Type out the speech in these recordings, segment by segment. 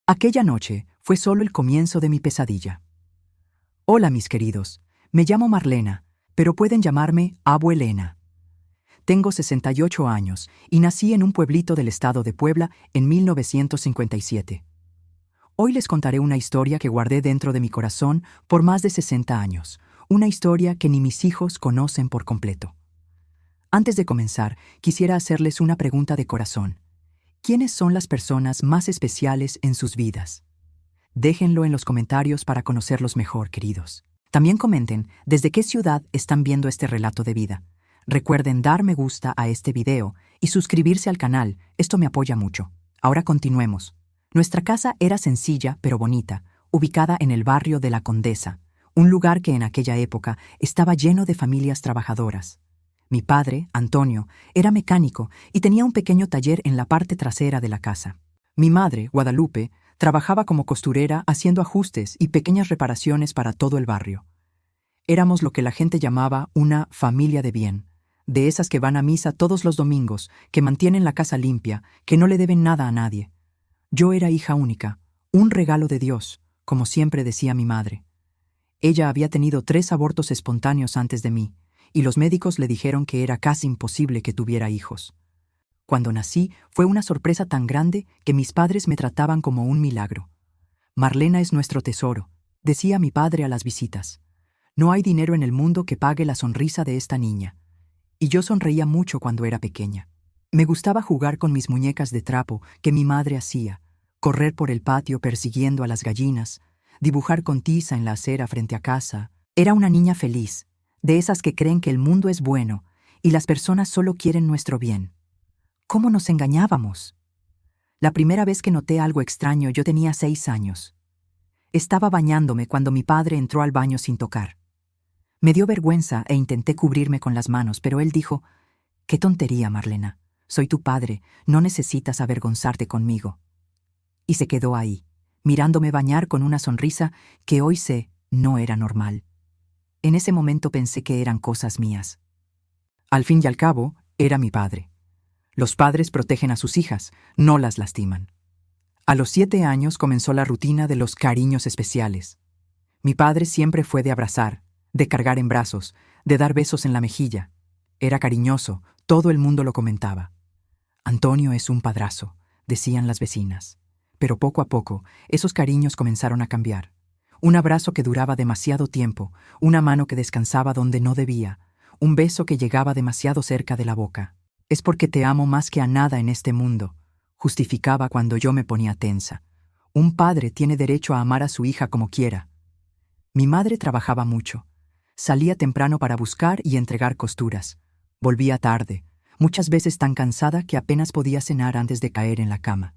Aquella noche fue solo el comienzo de mi pesadilla. Hola, mis queridos. Me llamo Marlena, pero pueden llamarme Abuelena. Tengo 68 años y nací en un pueblito del estado de Puebla en 1957. Hoy les contaré una historia que guardé dentro de mi corazón por más de 60 años, una historia que ni mis hijos conocen por completo. Antes de comenzar, quisiera hacerles una pregunta de corazón. ¿Quiénes son las personas más especiales en sus vidas? Déjenlo en los comentarios para conocerlos mejor, queridos. También comenten desde qué ciudad están viendo este relato de vida. Recuerden dar me gusta a este video y suscribirse al canal, esto me apoya mucho. Ahora continuemos. Nuestra casa era sencilla pero bonita, ubicada en el barrio de La Condesa, un lugar que en aquella época estaba lleno de familias trabajadoras. Mi padre, Antonio, era mecánico y tenía un pequeño taller en la parte trasera de la casa. Mi madre, Guadalupe, trabajaba como costurera haciendo ajustes y pequeñas reparaciones para todo el barrio. Éramos lo que la gente llamaba una familia de bien, de esas que van a misa todos los domingos, que mantienen la casa limpia, que no le deben nada a nadie. Yo era hija única, un regalo de Dios, como siempre decía mi madre. Ella había tenido 3 abortos espontáneos antes de mí, y los médicos le dijeron que era casi imposible que tuviera hijos. Cuando nací, fue una sorpresa tan grande que mis padres me trataban como un milagro. Marlena es nuestro tesoro, decía mi padre a las visitas. No hay dinero en el mundo que pague la sonrisa de esta niña. Y yo sonreía mucho cuando era pequeña. Me gustaba jugar con mis muñecas de trapo que mi madre hacía, correr por el patio persiguiendo a las gallinas, dibujar con tiza en la acera frente a casa. Era una niña feliz, de esas que creen que el mundo es bueno y las personas solo quieren nuestro bien. ¿Cómo nos engañábamos? La primera vez que noté algo extraño yo tenía 6 años. Estaba bañándome cuando mi padre entró al baño sin tocar. Me dio vergüenza e intenté cubrirme con las manos, pero él dijo: «Qué tontería, Marlena. Soy tu padre, no necesitas avergonzarte conmigo». Y se quedó ahí, mirándome bañar con una sonrisa que hoy sé no era normal. En ese momento pensé que eran cosas mías. Al fin y al cabo, era mi padre. Los padres protegen a sus hijas, no las lastiman. A los 7 años comenzó la rutina de los cariños especiales. Mi padre siempre fue de abrazar, de cargar en brazos, de dar besos en la mejilla. Era cariñoso, todo el mundo lo comentaba. «Antonio es un padrazo», decían las vecinas. Pero poco a poco, esos cariños comenzaron a cambiar. Un abrazo que duraba demasiado tiempo, una mano que descansaba donde no debía, un beso que llegaba demasiado cerca de la boca. «Es porque te amo más que a nada en este mundo», justificaba cuando yo me ponía tensa. Un padre tiene derecho a amar a su hija como quiera. Mi madre trabajaba mucho. Salía temprano para buscar y entregar costuras. Volvía tarde, muchas veces tan cansada que apenas podía cenar antes de caer en la cama.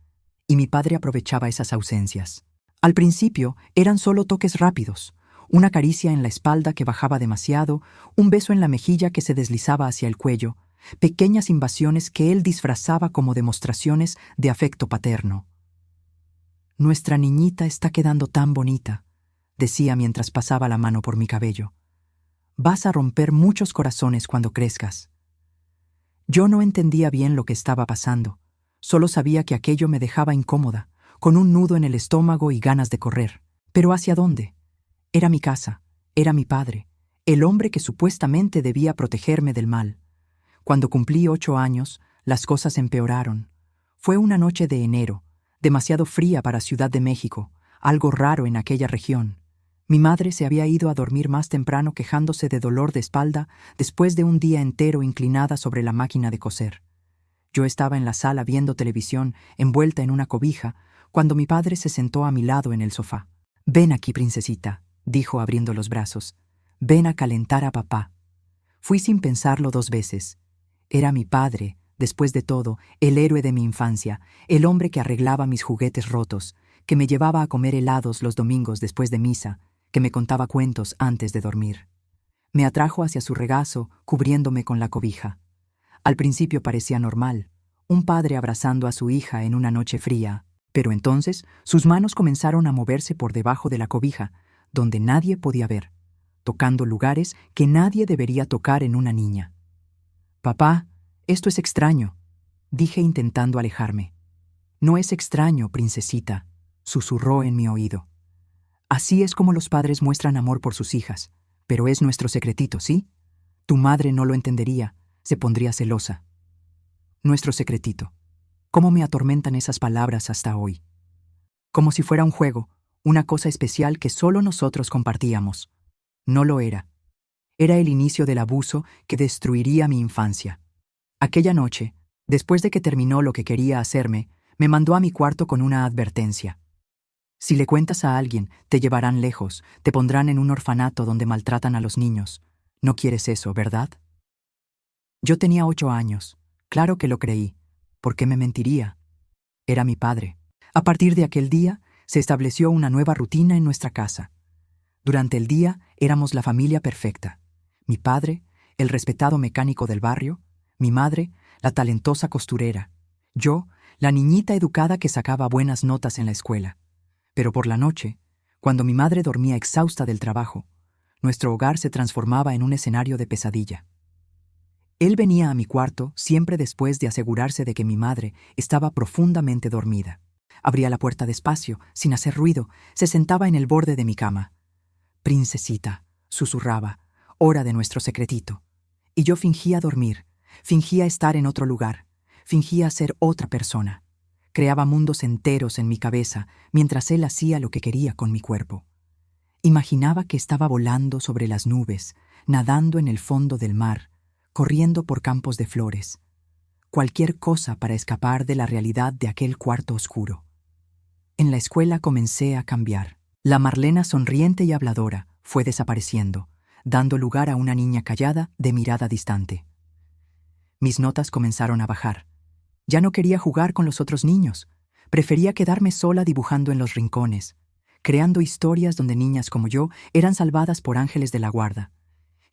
Y mi padre aprovechaba esas ausencias. Al principio eran solo toques rápidos, una caricia en la espalda que bajaba demasiado, un beso en la mejilla que se deslizaba hacia el cuello, pequeñas invasiones que él disfrazaba como demostraciones de afecto paterno. «Nuestra niñita está quedando tan bonita», decía mientras pasaba la mano por mi cabello. «Vas a romper muchos corazones cuando crezcas». Yo no entendía bien lo que estaba pasando, solo sabía que aquello me dejaba incómoda, con un nudo en el estómago y ganas de correr. ¿Pero hacia dónde? Era mi casa, era mi padre, el hombre que supuestamente debía protegerme del mal. Cuando cumplí 8 años, las cosas empeoraron. Fue una noche de enero, demasiado fría para Ciudad de México, algo raro en aquella región. Mi madre se había ido a dormir más temprano quejándose de dolor de espalda después de un día entero inclinada sobre la máquina de coser. Yo estaba en la sala viendo televisión, envuelta en una cobija, cuando mi padre se sentó a mi lado en el sofá. «Ven aquí, princesita», dijo abriendo los brazos. «Ven a calentar a papá». Fui sin pensarlo 2 veces. Era mi padre, después de todo, el héroe de mi infancia, el hombre que arreglaba mis juguetes rotos, que me llevaba a comer helados los domingos después de misa, que me contaba cuentos antes de dormir. Me atrajo hacia su regazo, cubriéndome con la cobija. Al principio parecía normal, un padre abrazando a su hija en una noche fría, pero entonces sus manos comenzaron a moverse por debajo de la cobija, donde nadie podía ver, tocando lugares que nadie debería tocar en una niña. «Papá, esto es extraño», dije intentando alejarme. «No es extraño, princesita. susurró en mi oído. Así es como los padres muestran amor por sus hijas, pero es nuestro secretito, ¿sí? Tu madre no lo entendería, se pondría celosa. Nuestro secretito. ¿Cómo me atormentan esas palabras hasta hoy? Como si fuera un juego, una cosa especial que solo nosotros compartíamos. No lo era. Era el inicio del abuso que destruiría mi infancia. Aquella noche, después de que terminó lo que quería hacerme, me mandó a mi cuarto con una advertencia. Si le cuentas a alguien, te llevarán lejos, te pondrán en un orfanato donde maltratan a los niños. No quieres eso, ¿verdad? Yo tenía 8 años. Claro que lo creí. ¿Por qué me mentiría? Era mi padre. A partir de aquel día, se estableció una nueva rutina en nuestra casa. Durante el día éramos la familia perfecta. Mi padre, el respetado mecánico del barrio, mi madre, la talentosa costurera, yo, la niñita educada que sacaba buenas notas en la escuela. Pero por la noche, cuando mi madre dormía exhausta del trabajo, nuestro hogar se transformaba en un escenario de pesadilla. Él venía a mi cuarto siempre después de asegurarse de que mi madre estaba profundamente dormida. Abría la puerta despacio, sin hacer ruido, se sentaba en el borde de mi cama. «Princesita», susurraba, «hora de nuestro secretito». Y yo fingía dormir, fingía estar en otro lugar, fingía ser otra persona. Creaba mundos enteros en mi cabeza mientras él hacía lo que quería con mi cuerpo. Imaginaba que estaba volando sobre las nubes, nadando en el fondo del mar, corriendo por campos de flores. Cualquier cosa para escapar de la realidad de aquel cuarto oscuro. En la escuela comencé a cambiar. La Marlena sonriente y habladora fue desapareciendo, dando lugar a una niña callada de mirada distante. Mis notas comenzaron a bajar. Ya no quería jugar con los otros niños. Prefería quedarme sola dibujando en los rincones, creando historias donde niñas como yo eran salvadas por ángeles de la guarda.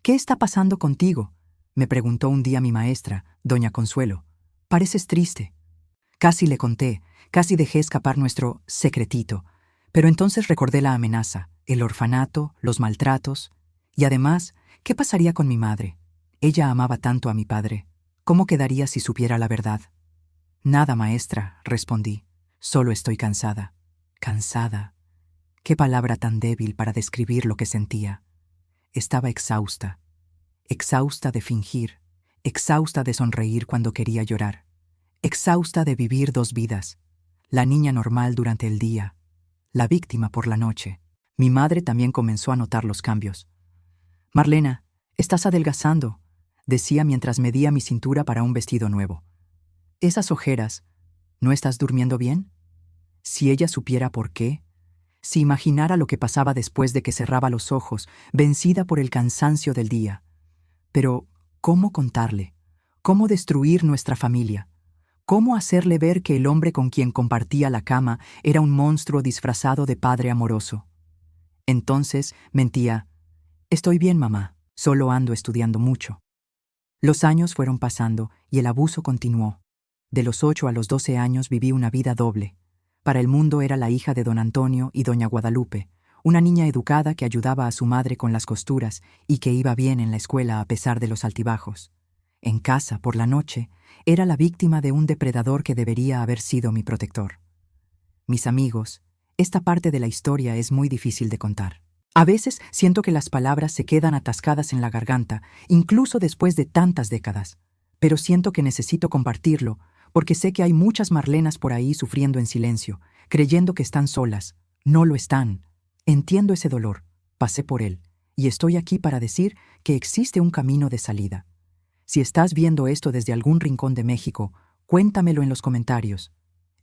«¿Qué está pasando contigo?», me preguntó un día mi maestra, doña Consuelo. «Pareces triste». Casi le conté, casi dejé escapar nuestro secretito, pero entonces recordé la amenaza, el orfanato, los maltratos, y además, ¿qué pasaría con mi madre? Ella amaba tanto a mi padre. ¿Cómo quedaría si supiera la verdad? «Nada, maestra», respondí. «Solo estoy cansada». Cansada. Qué palabra tan débil para describir lo que sentía. Estaba exhausta. Exhausta de fingir. Exhausta de sonreír cuando quería llorar. Exhausta de vivir 2 vidas. La niña normal durante el día. La víctima por la noche. Mi madre también comenzó a notar los cambios. «Marlena, estás adelgazando», decía mientras medía mi cintura para un vestido nuevo. «Esas ojeras, ¿no estás durmiendo bien?». Si ella supiera por qué, si imaginara lo que pasaba después de que cerraba los ojos, vencida por el cansancio del día. Pero, ¿cómo contarle? ¿Cómo destruir nuestra familia? ¿Cómo hacerle ver que el hombre con quien compartía la cama era un monstruo disfrazado de padre amoroso? Entonces mentía: «Estoy bien, mamá, solo ando estudiando mucho». Los años fueron pasando y el abuso continuó. De los 8 a los 12 años viví una vida doble. Para el mundo era la hija de don Antonio y doña Guadalupe, una niña educada que ayudaba a su madre con las costuras y que iba bien en la escuela a pesar de los altibajos. En casa, por la noche, era la víctima de un depredador que debería haber sido mi protector. Mis amigos, esta parte de la historia es muy difícil de contar. A veces siento que las palabras se quedan atascadas en la garganta, incluso después de tantas décadas. Pero siento que necesito compartirlo, porque sé que hay muchas Marlenas por ahí sufriendo en silencio, creyendo que están solas. No lo están. Entiendo ese dolor, pasé por él, y estoy aquí para decir que existe un camino de salida. Si estás viendo esto desde algún rincón de México, cuéntamelo en los comentarios.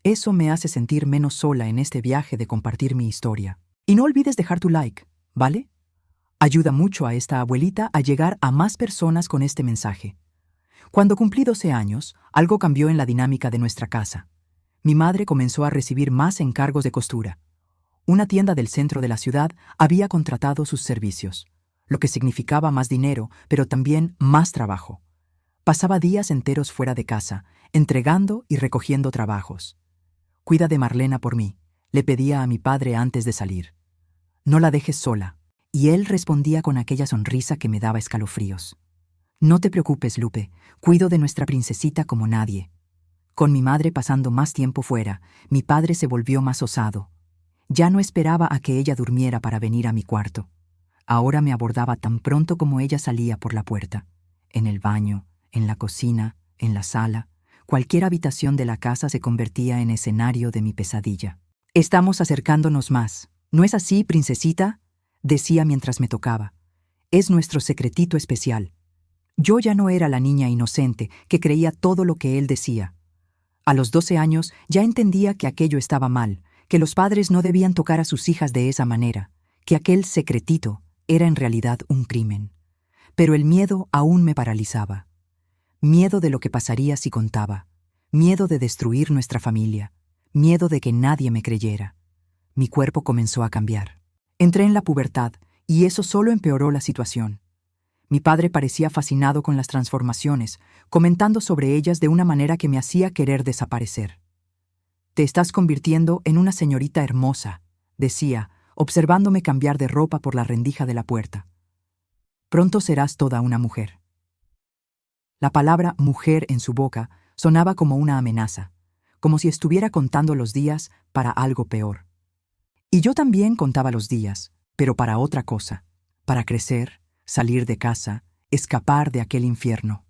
Eso me hace sentir menos sola en este viaje de compartir mi historia. Y no olvides dejar tu like, ¿vale? Ayuda mucho a esta abuelita a llegar a más personas con este mensaje. Cuando cumplí 12 años, algo cambió en la dinámica de nuestra casa. Mi madre comenzó a recibir más encargos de costura. Una tienda del centro de la ciudad había contratado sus servicios, lo que significaba más dinero, pero también más trabajo. Pasaba días enteros fuera de casa, entregando y recogiendo trabajos. «Cuida de Marlena por mí», le pedía a mi padre antes de salir. «No la dejes sola». Y él respondía con aquella sonrisa que me daba escalofríos. «No te preocupes, Lupe, cuido de nuestra princesita como nadie». Con mi madre pasando más tiempo fuera, mi padre se volvió más osado. Ya no esperaba a que ella durmiera para venir a mi cuarto. Ahora me abordaba tan pronto como ella salía por la puerta. En el baño, en la cocina, en la sala, cualquier habitación de la casa se convertía en escenario de mi pesadilla. «Estamos acercándonos más. ¿No es así, princesita?», decía mientras me tocaba. «Es nuestro secretito especial». Yo ya no era la niña inocente que creía todo lo que él decía. A los 12 años ya entendía que aquello estaba mal, que los padres no debían tocar a sus hijas de esa manera, que aquel secretito era en realidad un crimen. Pero el miedo aún me paralizaba. Miedo de lo que pasaría si contaba. Miedo de destruir nuestra familia. Miedo de que nadie me creyera. Mi cuerpo comenzó a cambiar. Entré en la pubertad y eso solo empeoró la situación. Mi padre parecía fascinado con las transformaciones, comentando sobre ellas de una manera que me hacía querer desaparecer. «Te estás convirtiendo en una señorita hermosa», decía, observándome cambiar de ropa por la rendija de la puerta. «Pronto serás toda una mujer». La palabra mujer en su boca sonaba como una amenaza, como si estuviera contando los días para algo peor. Y yo también contaba los días, pero para otra cosa, para crecer, salir de casa, escapar de aquel infierno.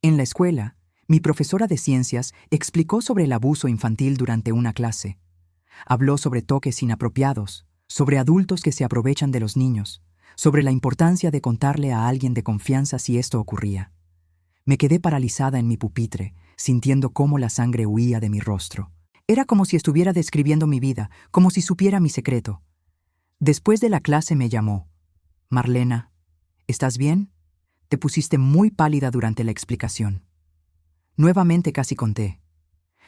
En la escuela, mi profesora de ciencias explicó sobre el abuso infantil durante una clase. Habló sobre toques inapropiados, sobre adultos que se aprovechan de los niños, sobre la importancia de contarle a alguien de confianza si esto ocurría. Me quedé paralizada en mi pupitre, sintiendo cómo la sangre huía de mi rostro. Era como si estuviera describiendo mi vida, como si supiera mi secreto. Después de la clase me llamó. «Marlena, ¿estás bien? Te pusiste muy pálida durante la explicación». Nuevamente casi conté.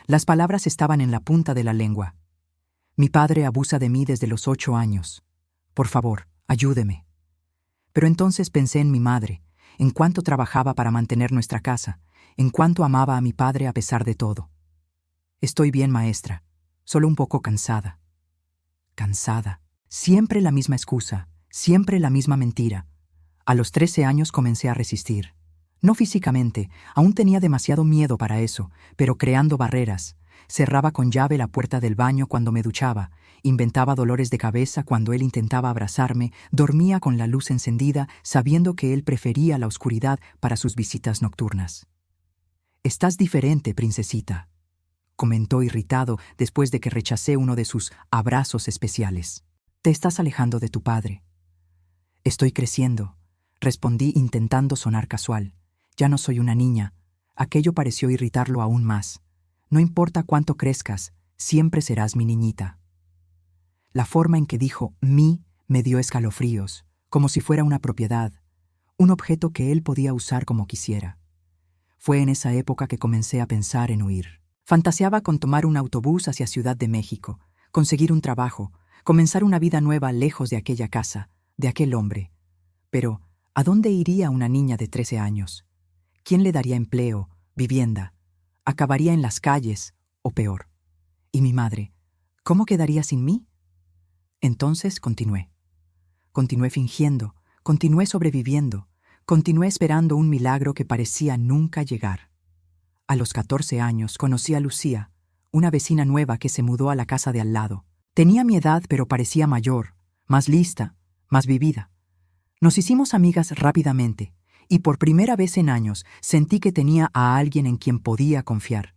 Las palabras estaban en la punta de la lengua. «Mi padre abusa de mí desde los 8 años. Por favor, ayúdeme». Pero entonces pensé en mi madre, en cuánto trabajaba para mantener nuestra casa, en cuánto amaba a mi padre a pesar de todo. «Estoy bien, maestra, solo un poco cansada». Cansada. Siempre la misma excusa, siempre la misma mentira. A los 13 años comencé a resistir. No físicamente, aún tenía demasiado miedo para eso, pero creando barreras. Cerraba con llave la puerta del baño cuando me duchaba, inventaba dolores de cabeza cuando él intentaba abrazarme, dormía con la luz encendida, sabiendo que él prefería la oscuridad para sus visitas nocturnas. «Estás diferente, princesita», comentó irritado después de que rechacé uno de sus abrazos especiales. «Te estás alejando de tu padre». «Estoy creciendo», respondí intentando sonar casual. «Ya no soy una niña». Aquello pareció irritarlo aún más. «No importa cuánto crezcas, siempre serás mi niñita». La forma en que dijo «mí» me dio escalofríos, como si fuera una propiedad, un objeto que él podía usar como quisiera. Fue en esa época que comencé a pensar en huir. Fantaseaba con tomar un autobús hacia Ciudad de México, conseguir un trabajo, comenzar una vida nueva lejos de aquella casa, de aquel hombre. Pero, ¿a dónde iría una niña de 13 años? ¿Quién le daría empleo, vivienda? ¿Acabaría en las calles, o peor? ¿Y mi madre? ¿Cómo quedaría sin mí? Entonces continué. Continué fingiendo, continué sobreviviendo, continué esperando un milagro que parecía nunca llegar. A los 14 años conocí a Lucía, una vecina nueva que se mudó a la casa de al lado. Tenía mi edad, pero parecía mayor, más lista, más vivida. Nos hicimos amigas rápidamente, y por primera vez en años sentí que tenía a alguien en quien podía confiar.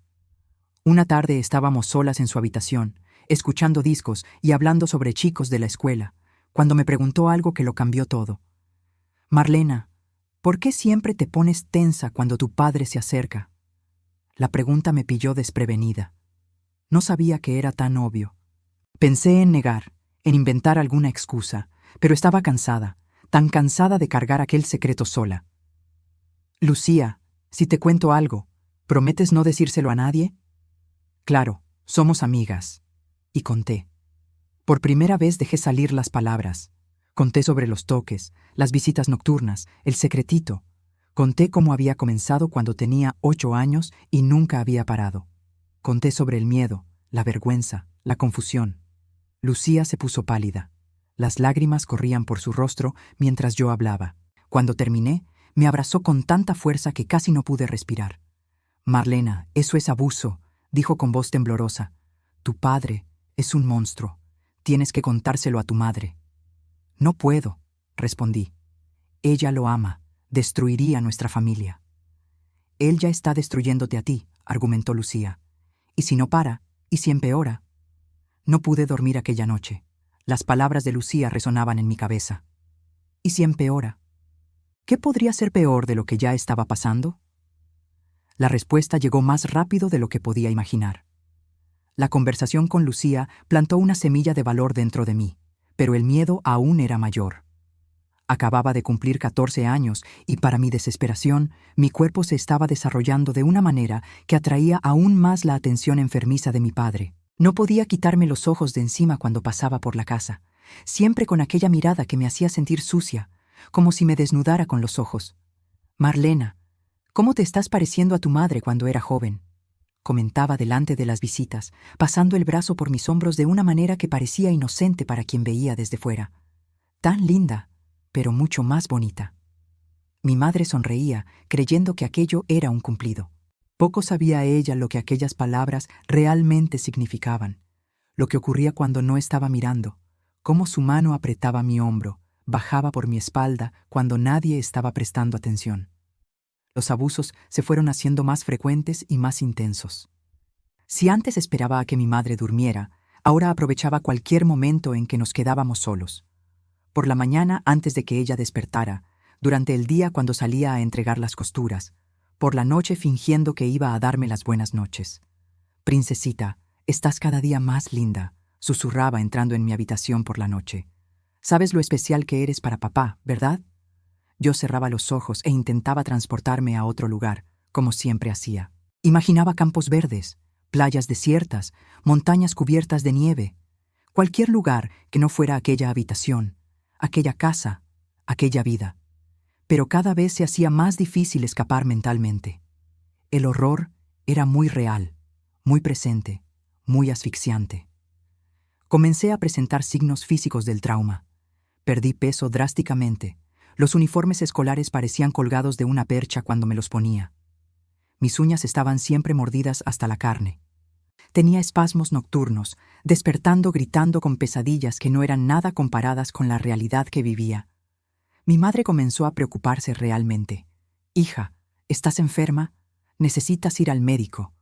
Una tarde estábamos solas en su habitación, escuchando discos y hablando sobre chicos de la escuela, cuando me preguntó algo que lo cambió todo. «Marlena, ¿por qué siempre te pones tensa cuando tu padre se acerca?». La pregunta me pilló desprevenida. No sabía que era tan obvio. Pensé en negar, en inventar alguna excusa, pero estaba cansada, tan cansada de cargar aquel secreto sola. «Lucía, si te cuento algo, ¿prometes no decírselo a nadie?». «Claro, somos amigas». Y conté. Por primera vez dejé salir las palabras. Conté sobre los toques, las visitas nocturnas, el secretito. Conté cómo había comenzado cuando tenía 8 años y nunca había parado. Conté sobre el miedo, la vergüenza, la confusión. Lucía se puso pálida. Las lágrimas corrían por su rostro mientras yo hablaba. Cuando terminé, me abrazó con tanta fuerza que casi no pude respirar. «Marlena, eso es abuso», dijo con voz temblorosa. «Tu padre es un monstruo. Tienes que contárselo a tu madre. No puedo, respondí. Ella lo ama, destruiría nuestra familia. Él ya está destruyéndote a ti, argumentó Lucía. Y si no para, y si empeora. No pude dormir aquella noche. Las palabras de Lucía resonaban en mi cabeza. ¿Y si empeora? ¿Qué podría ser peor de lo que ya estaba pasando? La respuesta llegó más rápido de lo que podía imaginar. La conversación con Lucía plantó una semilla de valor dentro de mí, pero el miedo aún era mayor. Acababa de cumplir 14 años y para mi desesperación, mi cuerpo se estaba desarrollando de una manera que atraía aún más la atención enfermiza de mi padre. No podía quitarme los ojos de encima cuando pasaba por la casa, siempre con aquella mirada que me hacía sentir sucia, como si me desnudara con los ojos. Marlena, ¿cómo te estás pareciendo a tu madre cuando era joven?, comentaba delante de las visitas, pasando el brazo por mis hombros de una manera que parecía inocente para quien veía desde fuera. Tan linda, pero mucho más bonita. Mi madre sonreía, creyendo que aquello era un cumplido. Poco sabía ella lo que aquellas palabras realmente significaban, lo que ocurría cuando no estaba mirando, cómo su mano apretaba mi hombro, bajaba por mi espalda cuando nadie estaba prestando atención. Los abusos se fueron haciendo más frecuentes y más intensos. Si antes esperaba a que mi madre durmiera, ahora aprovechaba cualquier momento en que nos quedábamos solos. Por la mañana antes de que ella despertara, durante el día cuando salía a entregar las costuras, por la noche fingiendo que iba a darme las buenas noches. «Princesita, estás cada día más linda», susurraba entrando en mi habitación por la noche. «Sabes lo especial que eres para papá, ¿verdad?». Yo cerraba los ojos e intentaba transportarme a otro lugar, como siempre hacía. Imaginaba campos verdes, playas desiertas, montañas cubiertas de nieve. Cualquier lugar que no fuera aquella habitación, aquella casa, aquella vida. Pero cada vez se hacía más difícil escapar mentalmente. El horror era muy real, muy presente, muy asfixiante. Comencé a presentar signos físicos del trauma. Perdí peso drásticamente. Los uniformes escolares parecían colgados de una percha cuando me los ponía. Mis uñas estaban siempre mordidas hasta la carne. Tenía espasmos nocturnos, despertando gritando con pesadillas que no eran nada comparadas con la realidad que vivía. Mi madre comenzó a preocuparse realmente. «Hija, ¿estás enferma? Necesitas ir al médico».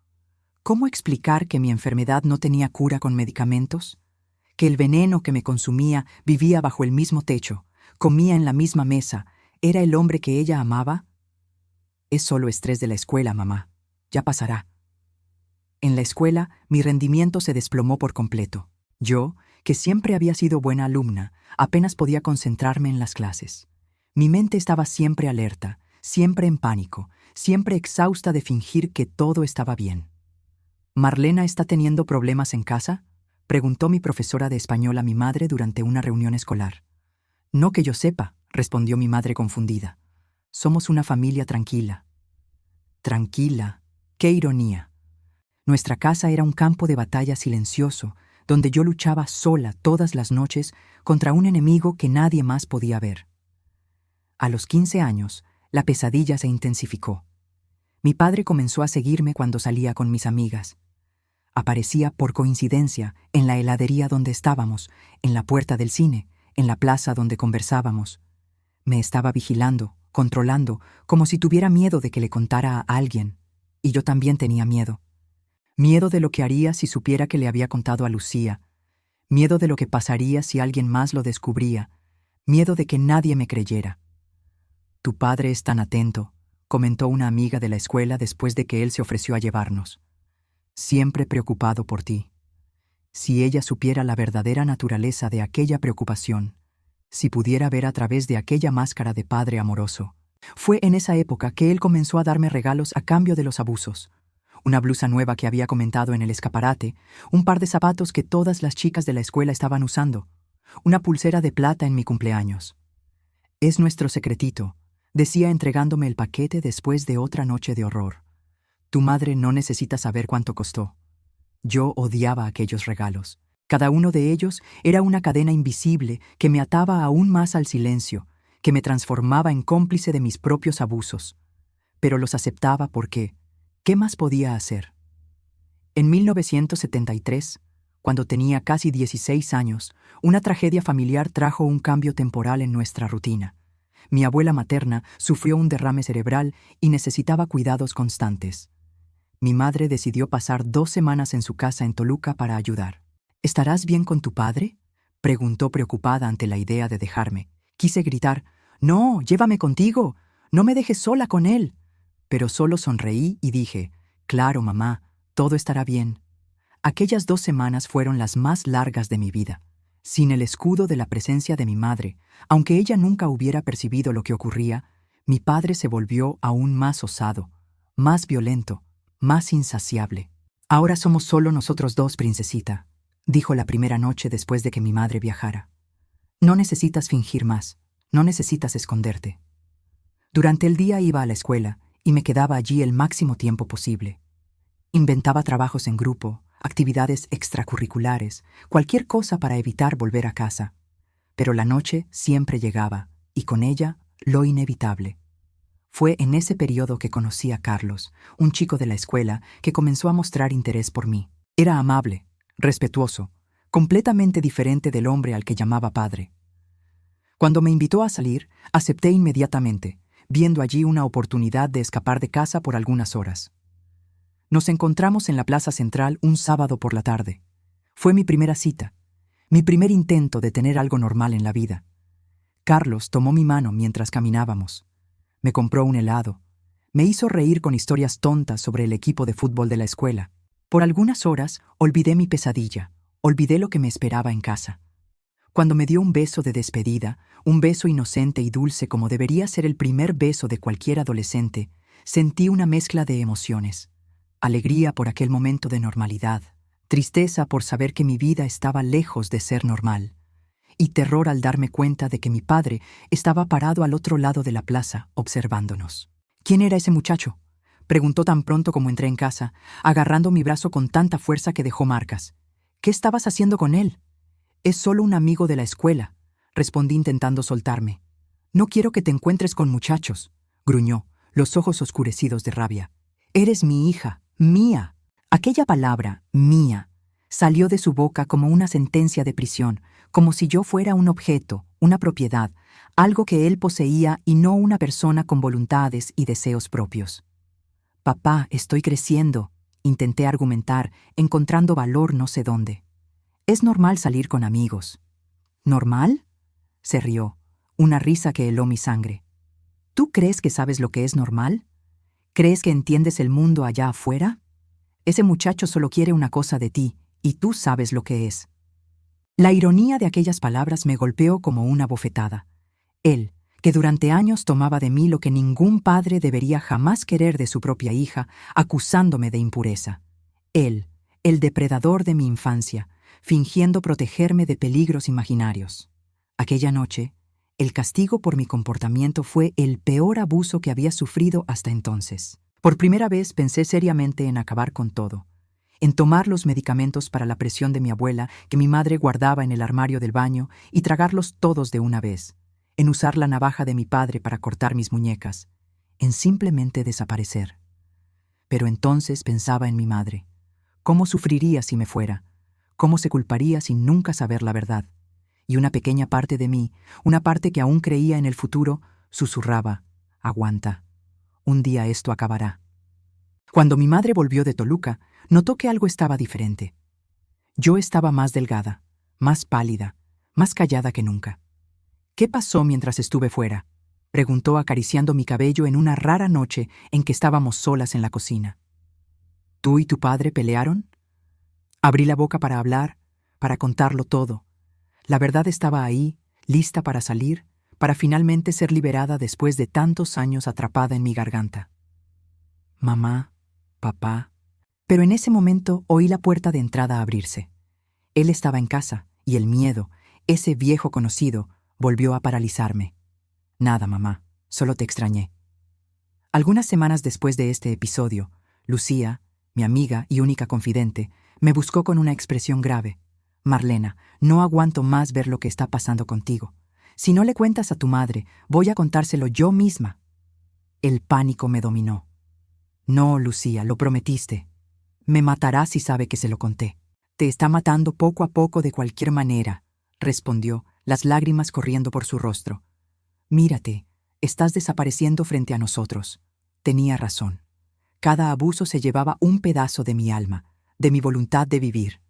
¿Cómo explicar que mi enfermedad no tenía cura con medicamentos? Que el veneno que me consumía vivía bajo el mismo techo, comía en la misma mesa, ¿era el hombre que ella amaba? «Es solo estrés de la escuela, mamá. Ya pasará». En la escuela, mi rendimiento se desplomó por completo. Yo, que siempre había sido buena alumna, apenas podía concentrarme en las clases. Mi mente estaba siempre alerta, siempre en pánico, siempre exhausta de fingir que todo estaba bien. «¿Marlena está teniendo problemas en casa?», preguntó mi profesora de español a mi madre durante una reunión escolar. «No que yo sepa», respondió mi madre confundida. «Somos una familia tranquila». Tranquila, qué ironía. Nuestra casa era un campo de batalla silencioso, donde yo luchaba sola todas las noches contra un enemigo que nadie más podía ver. A los 15 años, la pesadilla se intensificó. Mi padre comenzó a seguirme cuando salía con mis amigas. Aparecía por coincidencia en la heladería donde estábamos, en la puerta del cine, en la plaza donde conversábamos. Me estaba vigilando, controlando, como si tuviera miedo de que le contara a alguien. Y yo también tenía miedo. Miedo de lo que haría si supiera que le había contado a Lucía. Miedo de lo que pasaría si alguien más lo descubría. Miedo de que nadie me creyera. «Tu padre es tan atento», comentó una amiga de la escuela después de que él se ofreció a llevarnos. «Siempre preocupado por ti». Si ella supiera la verdadera naturaleza de aquella preocupación, si pudiera ver a través de aquella máscara de padre amoroso. Fue en esa época que él comenzó a darme regalos a cambio de los abusos. Una blusa nueva que había comentado en el escaparate, un par de zapatos que todas las chicas de la escuela estaban usando, una pulsera de plata en mi cumpleaños. «Es nuestro secretito», decía entregándome el paquete después de otra noche de horror. «Tu madre no necesita saber cuánto costó». Yo odiaba aquellos regalos. Cada uno de ellos era una cadena invisible que me ataba aún más al silencio, que me transformaba en cómplice de mis propios abusos. Pero los aceptaba porque, ¿qué más podía hacer? En 1973, Cuando tenía casi 16 años, una tragedia familiar trajo un cambio temporal en nuestra rutina. Mi abuela materna sufrió un derrame cerebral y necesitaba cuidados constantes. Mi madre decidió pasar 2 semanas en su casa en Toluca para ayudar. ¿Estarás bien con tu padre?, preguntó preocupada ante la idea de dejarme. Quise gritar, «No, llévame contigo, no me dejes sola con él». Pero solo sonreí y dije, «Claro, mamá, todo estará bien». Aquellas 2 semanas fueron las más largas de mi vida. Sin el escudo de la presencia de mi madre, aunque ella nunca hubiera percibido lo que ocurría, mi padre se volvió aún más osado, más violento, más insaciable. «Ahora somos solo nosotros dos, princesita», dijo la primera noche después de que mi madre viajara. «No necesitas fingir más, no necesitas esconderte». Durante el día iba a la escuela y me quedaba allí el máximo tiempo posible. Inventaba trabajos en grupo, actividades extracurriculares, cualquier cosa para evitar volver a casa. Pero la noche siempre llegaba, y con ella lo inevitable. Fue en ese periodo que conocí a Carlos, un chico de la escuela que comenzó a mostrar interés por mí. Era amable, respetuoso, completamente diferente del hombre al que llamaba padre. Cuando me invitó a salir, acepté inmediatamente, viendo allí una oportunidad de escapar de casa por algunas horas. Nos encontramos en la plaza central un sábado por la tarde. Fue mi primera cita, mi primer intento de tener algo normal en la vida. Carlos tomó mi mano mientras caminábamos. Me compró un helado. Me hizo reír con historias tontas sobre el equipo de fútbol de la escuela. Por algunas horas olvidé mi pesadilla, olvidé lo que me esperaba en casa. Cuando me dio un beso de despedida, un beso inocente y dulce como debería ser el primer beso de cualquier adolescente, sentí una mezcla de emociones. Alegría por aquel momento de normalidad, tristeza por saber que mi vida estaba lejos de ser normal, y terror al darme cuenta de que mi padre estaba parado al otro lado de la plaza, observándonos. «¿Quién era ese muchacho?», preguntó tan pronto como entré en casa, agarrando mi brazo con tanta fuerza que dejó marcas. «¿Qué estabas haciendo con él?». «Es solo un amigo de la escuela», respondí intentando soltarme. «No quiero que te encuentres con muchachos», gruñó, los ojos oscurecidos de rabia. «Eres mi hija, mía». Aquella palabra, mía, salió de su boca como una sentencia de prisión, como si yo fuera un objeto, una propiedad, algo que él poseía y no una persona con voluntades y deseos propios. «Papá, estoy creciendo», intenté argumentar, encontrando valor no sé dónde. «Es normal salir con amigos». «¿Normal?», se rió, una risa que heló mi sangre. «¿Tú crees que sabes lo que es normal? ¿Crees que entiendes el mundo allá afuera? Ese muchacho solo quiere una cosa de ti, y tú sabes lo que es». La ironía de aquellas palabras me golpeó como una bofetada. Él, que durante años tomaba de mí lo que ningún padre debería jamás querer de su propia hija, acusándome de impureza. Él, el depredador de mi infancia, fingiendo protegerme de peligros imaginarios. Aquella noche, el castigo por mi comportamiento fue el peor abuso que había sufrido hasta entonces. Por primera vez pensé seriamente en acabar con todo, en tomar los medicamentos para la presión de mi abuela que mi madre guardaba en el armario del baño y tragarlos todos de una vez, en usar la navaja de mi padre para cortar mis muñecas, en simplemente desaparecer. Pero entonces pensaba en mi madre. ¿Cómo sufriría si me fuera? ¿Cómo se culparía sin nunca saber la verdad? Y una pequeña parte de mí, una parte que aún creía en el futuro, susurraba, «Aguanta. Un día esto acabará». Cuando mi madre volvió de Toluca, notó que algo estaba diferente. Yo estaba más delgada, más pálida, más callada que nunca. «¿Qué pasó mientras estuve fuera?», preguntó acariciando mi cabello en una rara noche en que estábamos solas en la cocina. «¿Tú y tu padre pelearon?». Abrí la boca para hablar, para contarlo todo. La verdad estaba ahí, lista para salir, para finalmente ser liberada después de tantos años atrapada en mi garganta. «Mamá, papá». Pero en ese momento oí la puerta de entrada abrirse. Él estaba en casa, y el miedo, ese viejo conocido, volvió a paralizarme. «Nada, mamá, solo te extrañé». Algunas semanas después de este episodio, Lucía, mi amiga y única confidente, me buscó con una expresión grave. «Marlena, no aguanto más ver lo que está pasando contigo. Si no le cuentas a tu madre, voy a contárselo yo misma». El pánico me dominó. «No, Lucía, lo prometiste. Me matará si sabe que se lo conté». Te está matando poco a poco de cualquier manera, respondió, las lágrimas corriendo por su rostro. Mírate, estás desapareciendo frente a nosotros. Tenía razón. Cada abuso se llevaba un pedazo de mi alma, de mi voluntad de vivir.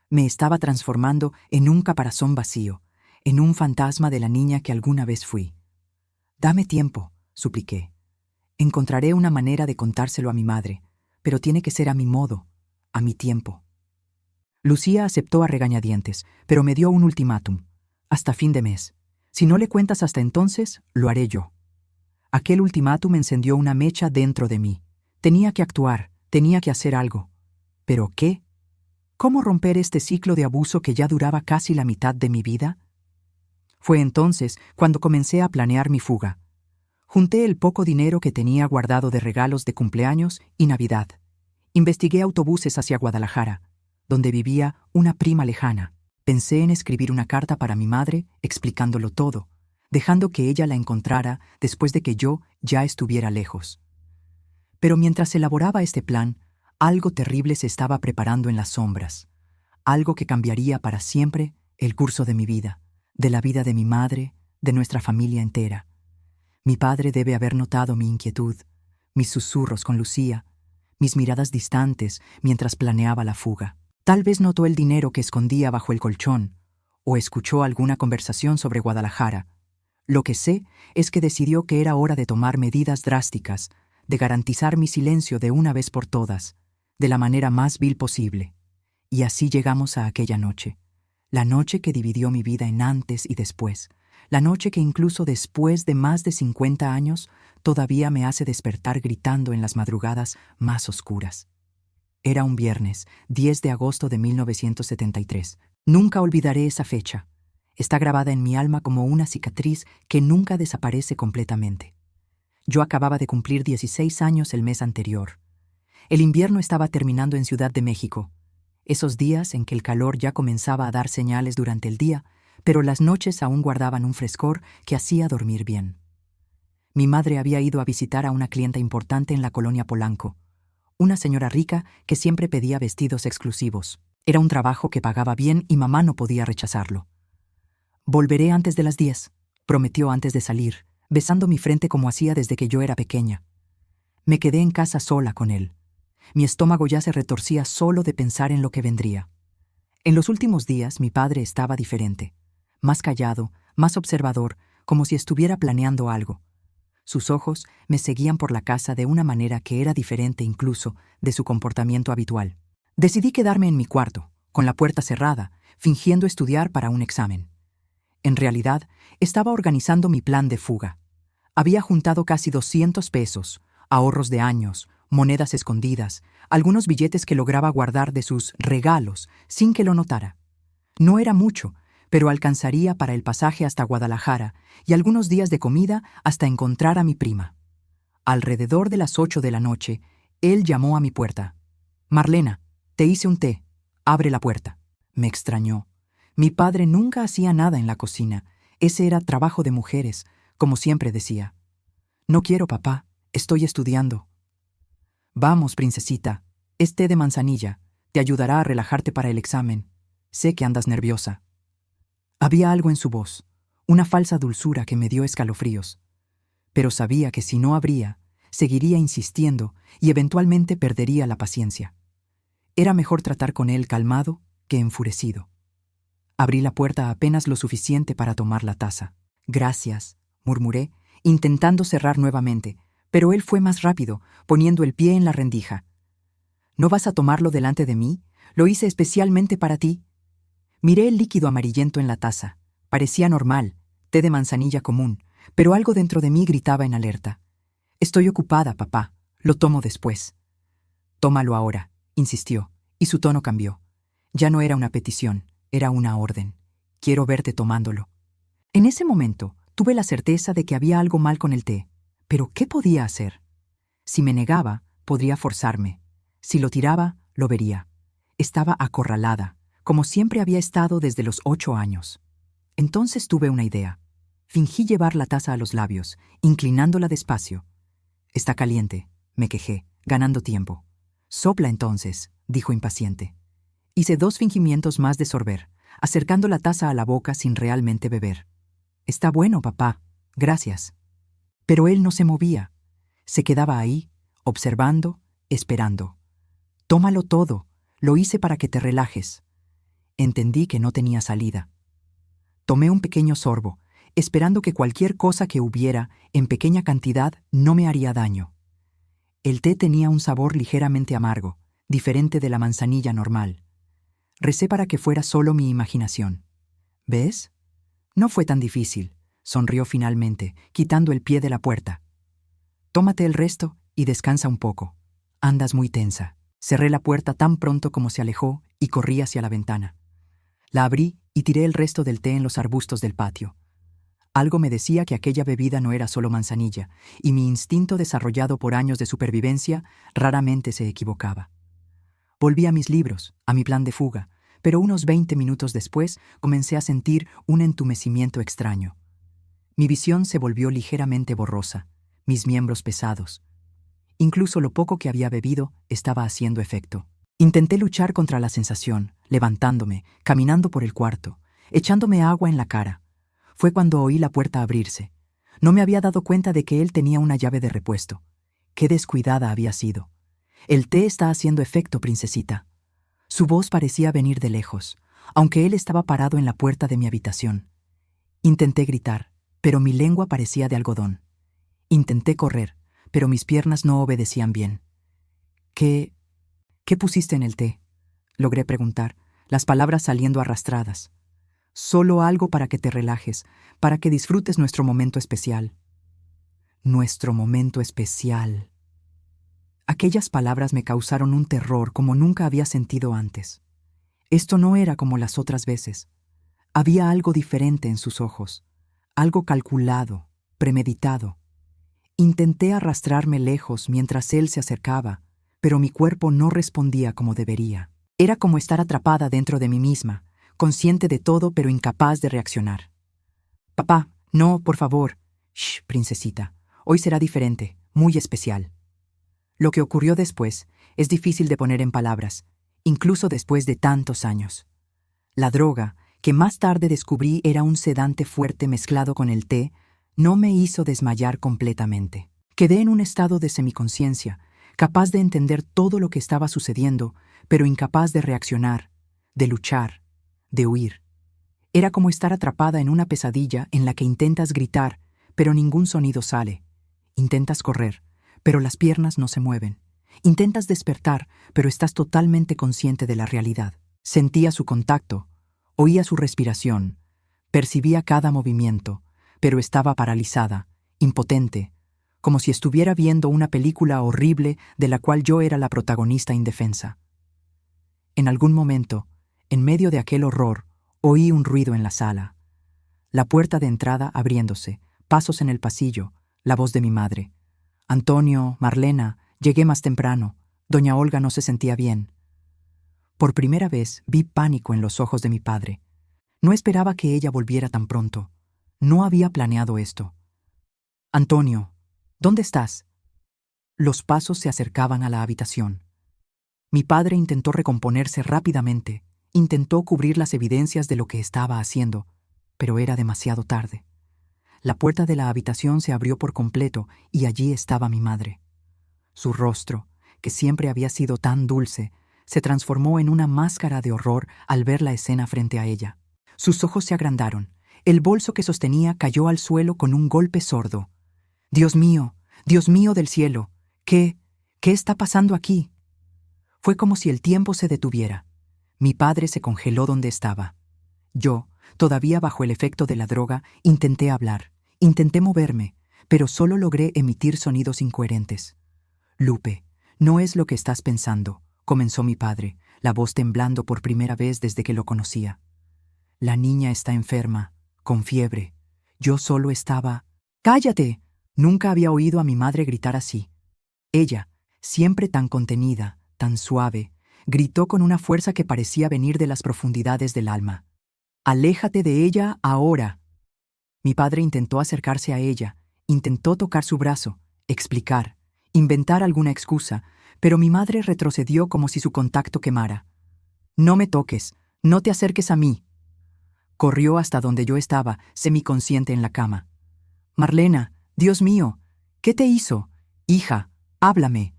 Me estaba transformando en un caparazón vacío, en un fantasma de la niña que alguna vez fui. Dame tiempo, supliqué. Encontraré una manera de contárselo a mi madre, pero tiene que ser a mi modo, a mi tiempo. Lucía aceptó a regañadientes, pero me dio un ultimátum. Hasta fin de mes. Si no le cuentas hasta entonces, lo haré yo. Aquel ultimátum encendió una mecha dentro de mí. Tenía que actuar, tenía que hacer algo. ¿Pero qué? ¿Cómo romper este ciclo de abuso que ya duraba casi la mitad de mi vida? Fue entonces cuando comencé a planear mi fuga. Junté el poco dinero que tenía guardado de regalos de cumpleaños y Navidad. Investigué autobuses hacia Guadalajara, donde vivía una prima lejana. Pensé en escribir una carta para mi madre explicándolo todo, dejando que ella la encontrara después de que yo ya estuviera lejos. Pero mientras elaboraba este plan, algo terrible se estaba preparando en las sombras, algo que cambiaría para siempre el curso de mi vida, de la vida de mi madre, de nuestra familia entera. Mi padre debe haber notado mi inquietud, mis susurros con Lucía, mis miradas distantes mientras planeaba la fuga. Tal vez notó el dinero que escondía bajo el colchón, o escuchó alguna conversación sobre Guadalajara. Lo que sé es que decidió que era hora de tomar medidas drásticas, de garantizar mi silencio de una vez por todas, de la manera más vil posible. Y así llegamos a aquella noche, la noche que dividió mi vida en antes y después, la noche que incluso después de más de 50 años todavía me hace despertar gritando en las madrugadas más oscuras. Era un viernes, 10 de agosto de 1973. Nunca olvidaré esa fecha. Está grabada en mi alma como una cicatriz que nunca desaparece completamente. Yo acababa de cumplir 16 años el mes anterior. El invierno estaba terminando en Ciudad de México. Esos días en que el calor ya comenzaba a dar señales durante el día, pero las noches aún guardaban un frescor que hacía dormir bien. Mi madre había ido a visitar a una clienta importante en la colonia Polanco, una señora rica que siempre pedía vestidos exclusivos. Era un trabajo que pagaba bien y mamá no podía rechazarlo. «Volveré antes de las 10», prometió antes de salir, besando mi frente como hacía desde que yo era pequeña. Me quedé en casa sola con él. Mi estómago ya se retorcía solo de pensar en lo que vendría. En los últimos días mi padre estaba diferente, más callado, más observador, como si estuviera planeando algo. Sus ojos me seguían por la casa de una manera que era diferente incluso de su comportamiento habitual. Decidí quedarme en mi cuarto, con la puerta cerrada, fingiendo estudiar para un examen. En realidad, estaba organizando mi plan de fuga. Había juntado casi 200 pesos, ahorros de años, monedas escondidas, algunos billetes que lograba guardar de sus regalos sin que lo notara. No era mucho, pero alcanzaría para el pasaje hasta Guadalajara y algunos días de comida hasta encontrar a mi prima. Alrededor de las 8 de la noche, él llamó a mi puerta. «Marlena, te hice un té. Abre la puerta». Me extrañó. Mi padre nunca hacía nada en la cocina. Ese era trabajo de mujeres, como siempre decía. «No quiero, papá. Estoy estudiando». «Vamos, princesita. Es té de manzanilla. Te ayudará a relajarte para el examen. Sé que andas nerviosa». Había algo en su voz, una falsa dulzura que me dio escalofríos. Pero sabía que si no abría, seguiría insistiendo y eventualmente perdería la paciencia. Era mejor tratar con él calmado que enfurecido. Abrí la puerta apenas lo suficiente para tomar la taza. «Gracias», murmuré, intentando cerrar nuevamente, pero él fue más rápido, poniendo el pie en la rendija. «¿No vas a tomarlo delante de mí? Lo hice especialmente para ti». Miré el líquido amarillento en la taza. Parecía normal, té de manzanilla común, pero algo dentro de mí gritaba en alerta. «Estoy ocupada, papá. Lo tomo después». «Tómalo ahora», insistió, y su tono cambió. Ya no era una petición, era una orden. «Quiero verte tomándolo». En ese momento, tuve la certeza de que había algo mal con el té. ¿Pero qué podía hacer? Si me negaba, podría forzarme. Si lo tiraba, lo vería. Estaba acorralada, como siempre había estado desde los 8 años. Entonces tuve una idea. Fingí llevar la taza a los labios, inclinándola despacio. «Está caliente», me quejé, ganando tiempo. «Sopla entonces», dijo impaciente. Hice 2 fingimientos más de sorber, acercando la taza a la boca sin realmente beber. Está bueno, papá. Gracias. Pero él no se movía. Se quedaba ahí, observando, esperando. Tómalo todo. Lo hice para que te relajes. Entendí que no tenía salida. Tomé un pequeño sorbo, esperando que cualquier cosa que hubiera, en pequeña cantidad, no me haría daño. El té tenía un sabor ligeramente amargo, diferente de la manzanilla normal. Recé para que fuera solo mi imaginación. ¿Ves? No fue tan difícil, sonrió finalmente, quitando el pie de la puerta. Tómate el resto y descansa un poco. Andas muy tensa. Cerré la puerta tan pronto como se alejó y corrí hacia la ventana. La abrí y tiré el resto del té en los arbustos del patio. Algo me decía que aquella bebida no era solo manzanilla, y mi instinto desarrollado por años de supervivencia raramente se equivocaba. Volví a mis libros, a mi plan de fuga, pero unos 20 minutos después comencé a sentir un entumecimiento extraño. Mi visión se volvió ligeramente borrosa, mis miembros pesados. Incluso lo poco que había bebido estaba haciendo efecto. Intenté luchar contra la sensación, levantándome, caminando por el cuarto, echándome agua en la cara. Fue cuando oí la puerta abrirse. No me había dado cuenta de que él tenía una llave de repuesto. Qué descuidada había sido. El té está haciendo efecto, princesita. Su voz parecía venir de lejos, aunque él estaba parado en la puerta de mi habitación. Intenté gritar, pero mi lengua parecía de algodón. Intenté correr, pero mis piernas no obedecían bien. ¿Qué pusiste en el té? Logré preguntar, las palabras saliendo arrastradas. Solo algo para que te relajes, para que disfrutes nuestro momento especial. Nuestro momento especial. Aquellas palabras me causaron un terror como nunca había sentido antes. Esto no era como las otras veces. Había algo diferente en sus ojos, algo calculado, premeditado. Intenté arrastrarme lejos mientras él se acercaba, pero mi cuerpo no respondía como debería. Era como estar atrapada dentro de mí misma, consciente de todo pero incapaz de reaccionar. Papá, no, por favor. Shh, princesita. Hoy será diferente, muy especial. Lo que ocurrió después es difícil de poner en palabras, incluso después de tantos años. La droga, que más tarde descubrí era un sedante fuerte mezclado con el té, no me hizo desmayar completamente. Quedé en un estado de semiconciencia, capaz de entender todo lo que estaba sucediendo, pero incapaz de reaccionar, de luchar, de huir. Era como estar atrapada en una pesadilla en la que intentas gritar, pero ningún sonido sale. Intentas correr, pero las piernas no se mueven. Intentas despertar, pero estás totalmente consciente de la realidad. Sentía su contacto, oía su respiración, percibía cada movimiento, pero estaba paralizada, impotente, como si estuviera viendo una película horrible de la cual yo era la protagonista indefensa. En algún momento, en medio de aquel horror, oí un ruido en la sala. La puerta de entrada abriéndose, pasos en el pasillo, la voz de mi madre. Antonio, Marlena, llegué más temprano. Doña Olga no se sentía bien. Por primera vez vi pánico en los ojos de mi padre. No esperaba que ella volviera tan pronto. No había planeado esto. Antonio, ¿dónde estás? Los pasos se acercaban a la habitación. Mi padre intentó recomponerse rápidamente, intentó cubrir las evidencias de lo que estaba haciendo, pero era demasiado tarde. La puerta de la habitación se abrió por completo y allí estaba mi madre. Su rostro, que siempre había sido tan dulce, se transformó en una máscara de horror al ver la escena frente a ella. Sus ojos se agrandaron. El bolso que sostenía cayó al suelo con un golpe sordo. Dios mío del cielo, ¿qué está pasando aquí? Fue como si el tiempo se detuviera. Mi padre se congeló donde estaba. Yo, todavía bajo el efecto de la droga, intenté hablar, intenté moverme, pero solo logré emitir sonidos incoherentes. Lupe, no es lo que estás pensando, comenzó mi padre, la voz temblando por primera vez desde que lo conocía. La niña está enferma, con fiebre. Yo solo estaba... ¡Cállate! Nunca había oído a mi madre gritar así. Ella, siempre tan contenida, tan suave, gritó con una fuerza que parecía venir de las profundidades del alma. ¡Aléjate de ella ahora! Mi padre intentó acercarse a ella, intentó tocar su brazo, explicar, inventar alguna excusa, pero mi madre retrocedió como si su contacto quemara. No me toques, no te acerques a mí. Corrió hasta donde yo estaba, semiconsciente en la cama. Marlena, Dios mío, ¿qué te hizo? Hija, háblame.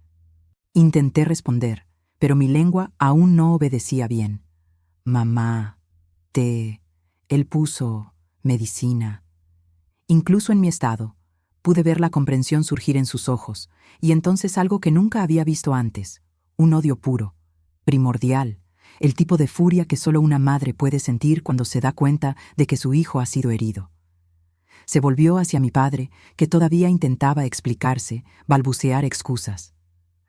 Intenté responder, pero mi lengua aún no obedecía bien. Mamá, él puso medicina. Incluso en mi estado, pude ver la comprensión surgir en sus ojos, y entonces algo que nunca había visto antes, un odio puro, primordial, el tipo de furia que solo una madre puede sentir cuando se da cuenta de que su hijo ha sido herido. Se volvió hacia mi padre, que todavía intentaba explicarse, balbucear excusas.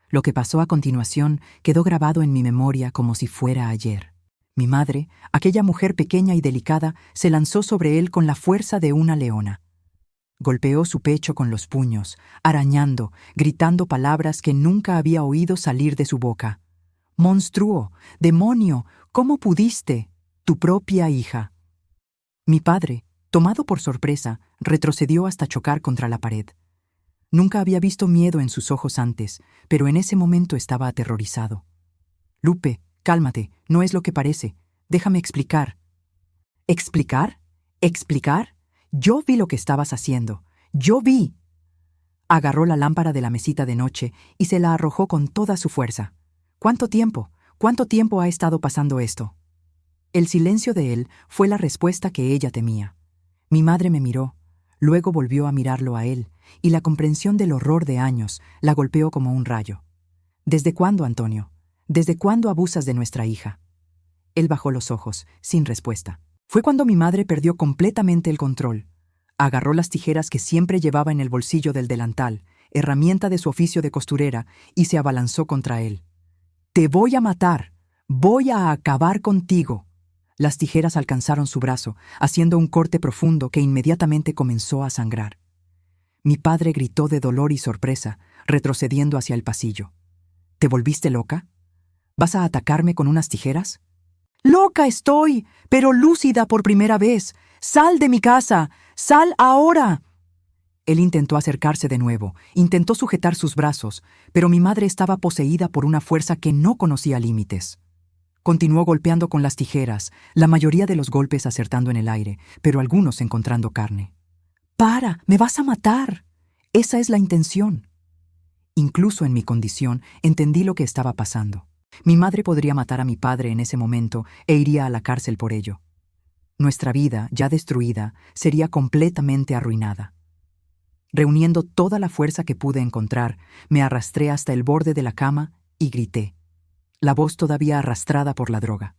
Lo que pasó a continuación quedó grabado en mi memoria como si fuera ayer. Mi madre, aquella mujer pequeña y delicada, se lanzó sobre él con la fuerza de una leona. Golpeó su pecho con los puños, arañando, gritando palabras que nunca había oído salir de su boca. «¡Monstruo! ¡Demonio! ¿Cómo pudiste? Tu propia hija». Mi padre, tomado por sorpresa, retrocedió hasta chocar contra la pared. Nunca había visto miedo en sus ojos antes, pero en ese momento estaba aterrorizado. «Lupe, cálmate, no es lo que parece. Déjame explicar». «¿Explicar? ¿Explicar? Yo vi lo que estabas haciendo. ¡Yo vi!». Agarró la lámpara de la mesita de noche y se la arrojó con toda su fuerza. ¿Cuánto tiempo? ¿Cuánto tiempo ha estado pasando esto? El silencio de él fue la respuesta que ella temía. Mi madre me miró, luego volvió a mirarlo a él, y la comprensión del horror de años la golpeó como un rayo. ¿Desde cuándo, Antonio? ¿Desde cuándo abusas de nuestra hija? Él bajó los ojos, sin respuesta. Fue cuando mi madre perdió completamente el control. Agarró las tijeras que siempre llevaba en el bolsillo del delantal, herramienta de su oficio de costurera, y se abalanzó contra él. «Te voy a matar. Voy a acabar contigo». Las tijeras alcanzaron su brazo, haciendo un corte profundo que inmediatamente comenzó a sangrar. Mi padre gritó de dolor y sorpresa, retrocediendo hacia el pasillo. «¿Te volviste loca? ¿Vas a atacarme con unas tijeras?» «Loca estoy, pero lúcida por primera vez. ¡Sal de mi casa! ¡Sal ahora!». Él intentó acercarse de nuevo, intentó sujetar sus brazos, pero mi madre estaba poseída por una fuerza que no conocía límites. Continuó golpeando con las tijeras, la mayoría de los golpes acertando en el aire, pero algunos encontrando carne. «¡Para! ¡Me vas a matar!». Esa es la intención. Incluso en mi condición entendí lo que estaba pasando. Mi madre podría matar a mi padre en ese momento e iría a la cárcel por ello. Nuestra vida, ya destruida, sería completamente arruinada. Reuniendo toda la fuerza que pude encontrar, me arrastré hasta el borde de la cama y grité, la voz todavía arrastrada por la droga.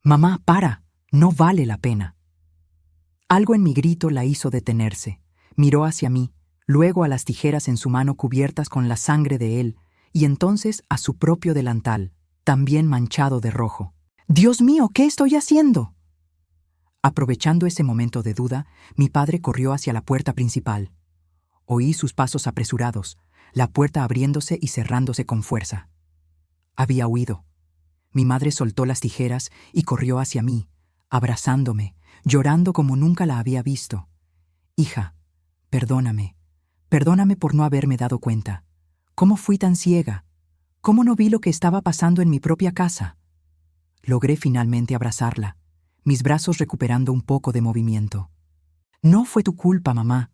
«Mamá, para, no vale la pena». Algo en mi grito la hizo detenerse. Miró hacia mí, luego a las tijeras en su mano cubiertas con la sangre de él, y entonces a su propio delantal, también manchado de rojo. «¡Dios mío, qué estoy haciendo!». Aprovechando ese momento de duda, mi padre corrió hacia la puerta principal. Oí sus pasos apresurados, la puerta abriéndose y cerrándose con fuerza. Había huido. Mi madre soltó las tijeras y corrió hacia mí, abrazándome, llorando como nunca la había visto. «Hija, perdóname. Perdóname por no haberme dado cuenta. ¿Cómo fui tan ciega? ¿Cómo no vi lo que estaba pasando en mi propia casa?». Logré finalmente abrazarla, mis brazos recuperando un poco de movimiento. «No fue tu culpa, mamá».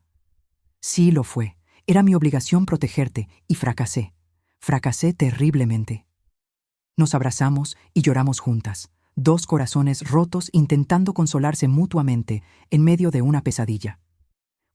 «Sí lo fue. Era mi obligación protegerte y fracasé. Fracasé terriblemente». Nos abrazamos y lloramos juntas, dos corazones rotos intentando consolarse mutuamente en medio de una pesadilla.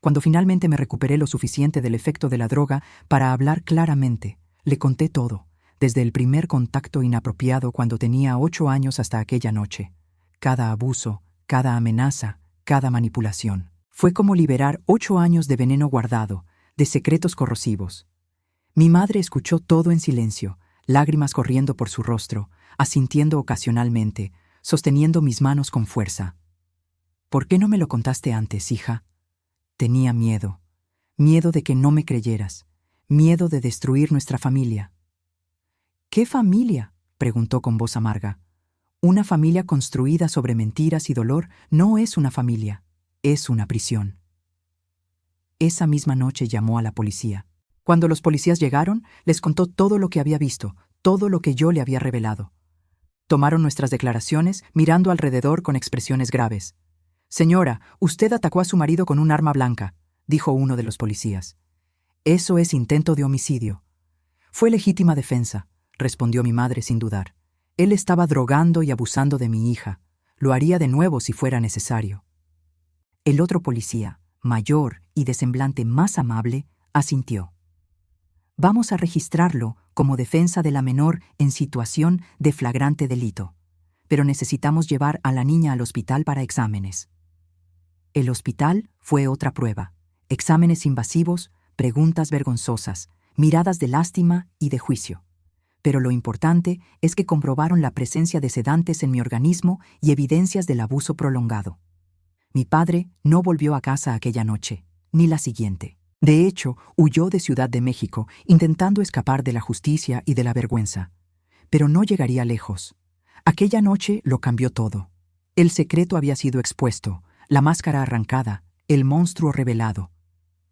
Cuando finalmente me recuperé lo suficiente del efecto de la droga para hablar claramente, le conté todo, desde el primer contacto inapropiado cuando tenía 8 años hasta aquella noche. Cada abuso, cada amenaza, cada manipulación. Fue como liberar 8 años de veneno guardado, de secretos corrosivos. Mi madre escuchó todo en silencio, lágrimas corriendo por su rostro, asintiendo ocasionalmente, sosteniendo mis manos con fuerza. «¿Por qué no me lo contaste antes, hija?». Tenía miedo. Miedo de que no me creyeras. Miedo de destruir nuestra familia. «¿Qué familia?», preguntó con voz amarga. «Una familia construida sobre mentiras y dolor no es una familia, es una prisión». Esa misma noche llamó a la policía. Cuando los policías llegaron, les contó todo lo que había visto, todo lo que yo le había revelado. Tomaron nuestras declaraciones, mirando alrededor con expresiones graves. «Señora, usted atacó a su marido con un arma blanca», dijo uno de los policías. «Eso es intento de homicidio». «Fue legítima defensa», respondió mi madre sin dudar. «Él estaba drogando y abusando de mi hija. Lo haría de nuevo si fuera necesario». El otro policía, mayor y de semblante más amable, asintió. «Vamos a registrarlo como defensa de la menor en situación de flagrante delito, pero necesitamos llevar a la niña al hospital para exámenes». El hospital fue otra prueba. Exámenes invasivos, preguntas vergonzosas, miradas de lástima y de juicio. Pero lo importante es que comprobaron la presencia de sedantes en mi organismo y evidencias del abuso prolongado. Mi padre no volvió a casa aquella noche, ni la siguiente. De hecho, huyó de Ciudad de México, intentando escapar de la justicia y de la vergüenza. Pero no llegaría lejos. Aquella noche lo cambió todo. El secreto había sido expuesto, la máscara arrancada, el monstruo revelado.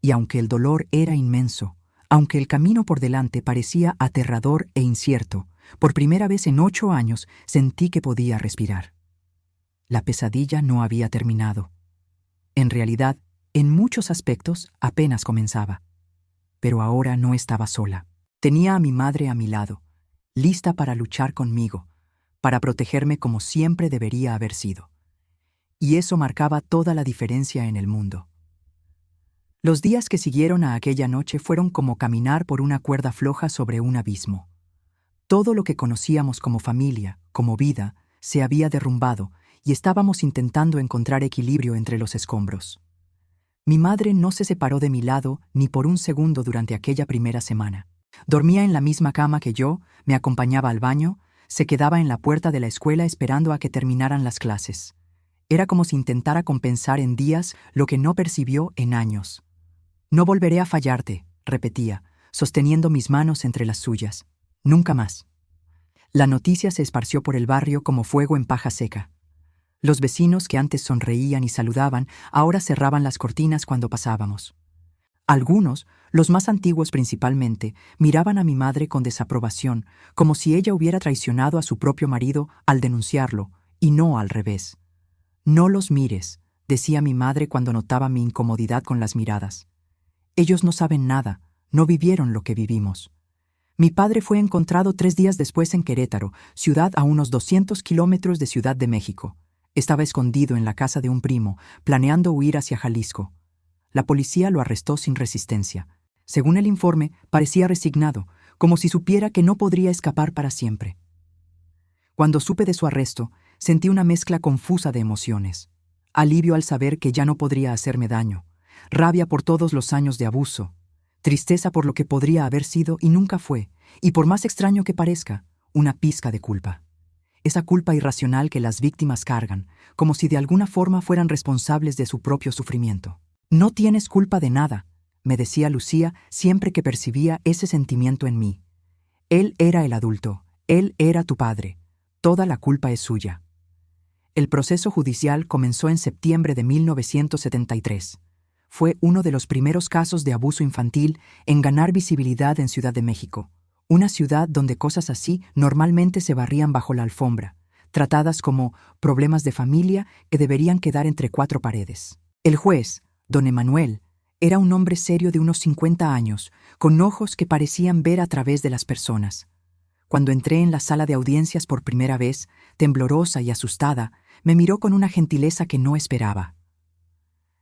Y aunque el dolor era inmenso, aunque el camino por delante parecía aterrador e incierto, por primera vez en 8 años sentí que podía respirar. La pesadilla no había terminado. En realidad, en muchos aspectos apenas comenzaba. Pero ahora no estaba sola. Tenía a mi madre a mi lado, lista para luchar conmigo, para protegerme como siempre debería haber sido. Y eso marcaba toda la diferencia en el mundo. Los días que siguieron a aquella noche fueron como caminar por una cuerda floja sobre un abismo. Todo lo que conocíamos como familia, como vida, se había derrumbado y estábamos intentando encontrar equilibrio entre los escombros. Mi madre no se separó de mi lado ni por un segundo durante aquella primera semana. Dormía en la misma cama que yo, me acompañaba al baño, se quedaba en la puerta de la escuela esperando a que terminaran las clases. Era como si intentara compensar en días lo que no percibió en años. «No volveré a fallarte», repetía, sosteniendo mis manos entre las suyas. «Nunca más». La noticia se esparció por el barrio como fuego en paja seca. Los vecinos que antes sonreían y saludaban, ahora cerraban las cortinas cuando pasábamos. Algunos, los más antiguos principalmente, miraban a mi madre con desaprobación, como si ella hubiera traicionado a su propio marido al denunciarlo, y no al revés. «No los mires», decía mi madre cuando notaba mi incomodidad con las miradas. «Ellos no saben nada, no vivieron lo que vivimos». Mi padre fue encontrado 3 días después en Querétaro, ciudad a unos 200 kilómetros de Ciudad de México. Estaba escondido en la casa de un primo, planeando huir hacia Jalisco. La policía lo arrestó sin resistencia. Según el informe, parecía resignado, como si supiera que no podría escapar para siempre. Cuando supe de su arresto, sentí una mezcla confusa de emociones. Alivio al saber que ya no podría hacerme daño, rabia por todos los años de abuso, tristeza por lo que podría haber sido y nunca fue, y por más extraño que parezca, una pizca de culpa. Esa culpa irracional que las víctimas cargan, como si de alguna forma fueran responsables de su propio sufrimiento. «No tienes culpa de nada», me decía Lucía siempre que percibía ese sentimiento en mí. «Él era el adulto, él era tu padre. Toda la culpa es suya». El proceso judicial comenzó en septiembre de 1973. Fue uno de los primeros casos de abuso infantil en ganar visibilidad en Ciudad de México. Una ciudad donde cosas así normalmente se barrían bajo la alfombra, tratadas como problemas de familia que deberían quedar entre 4 paredes. El juez, don Emanuel, era un hombre serio de unos 50 años, con ojos que parecían ver a través de las personas. Cuando entré en la sala de audiencias por primera vez, temblorosa y asustada, me miró con una gentileza que no esperaba.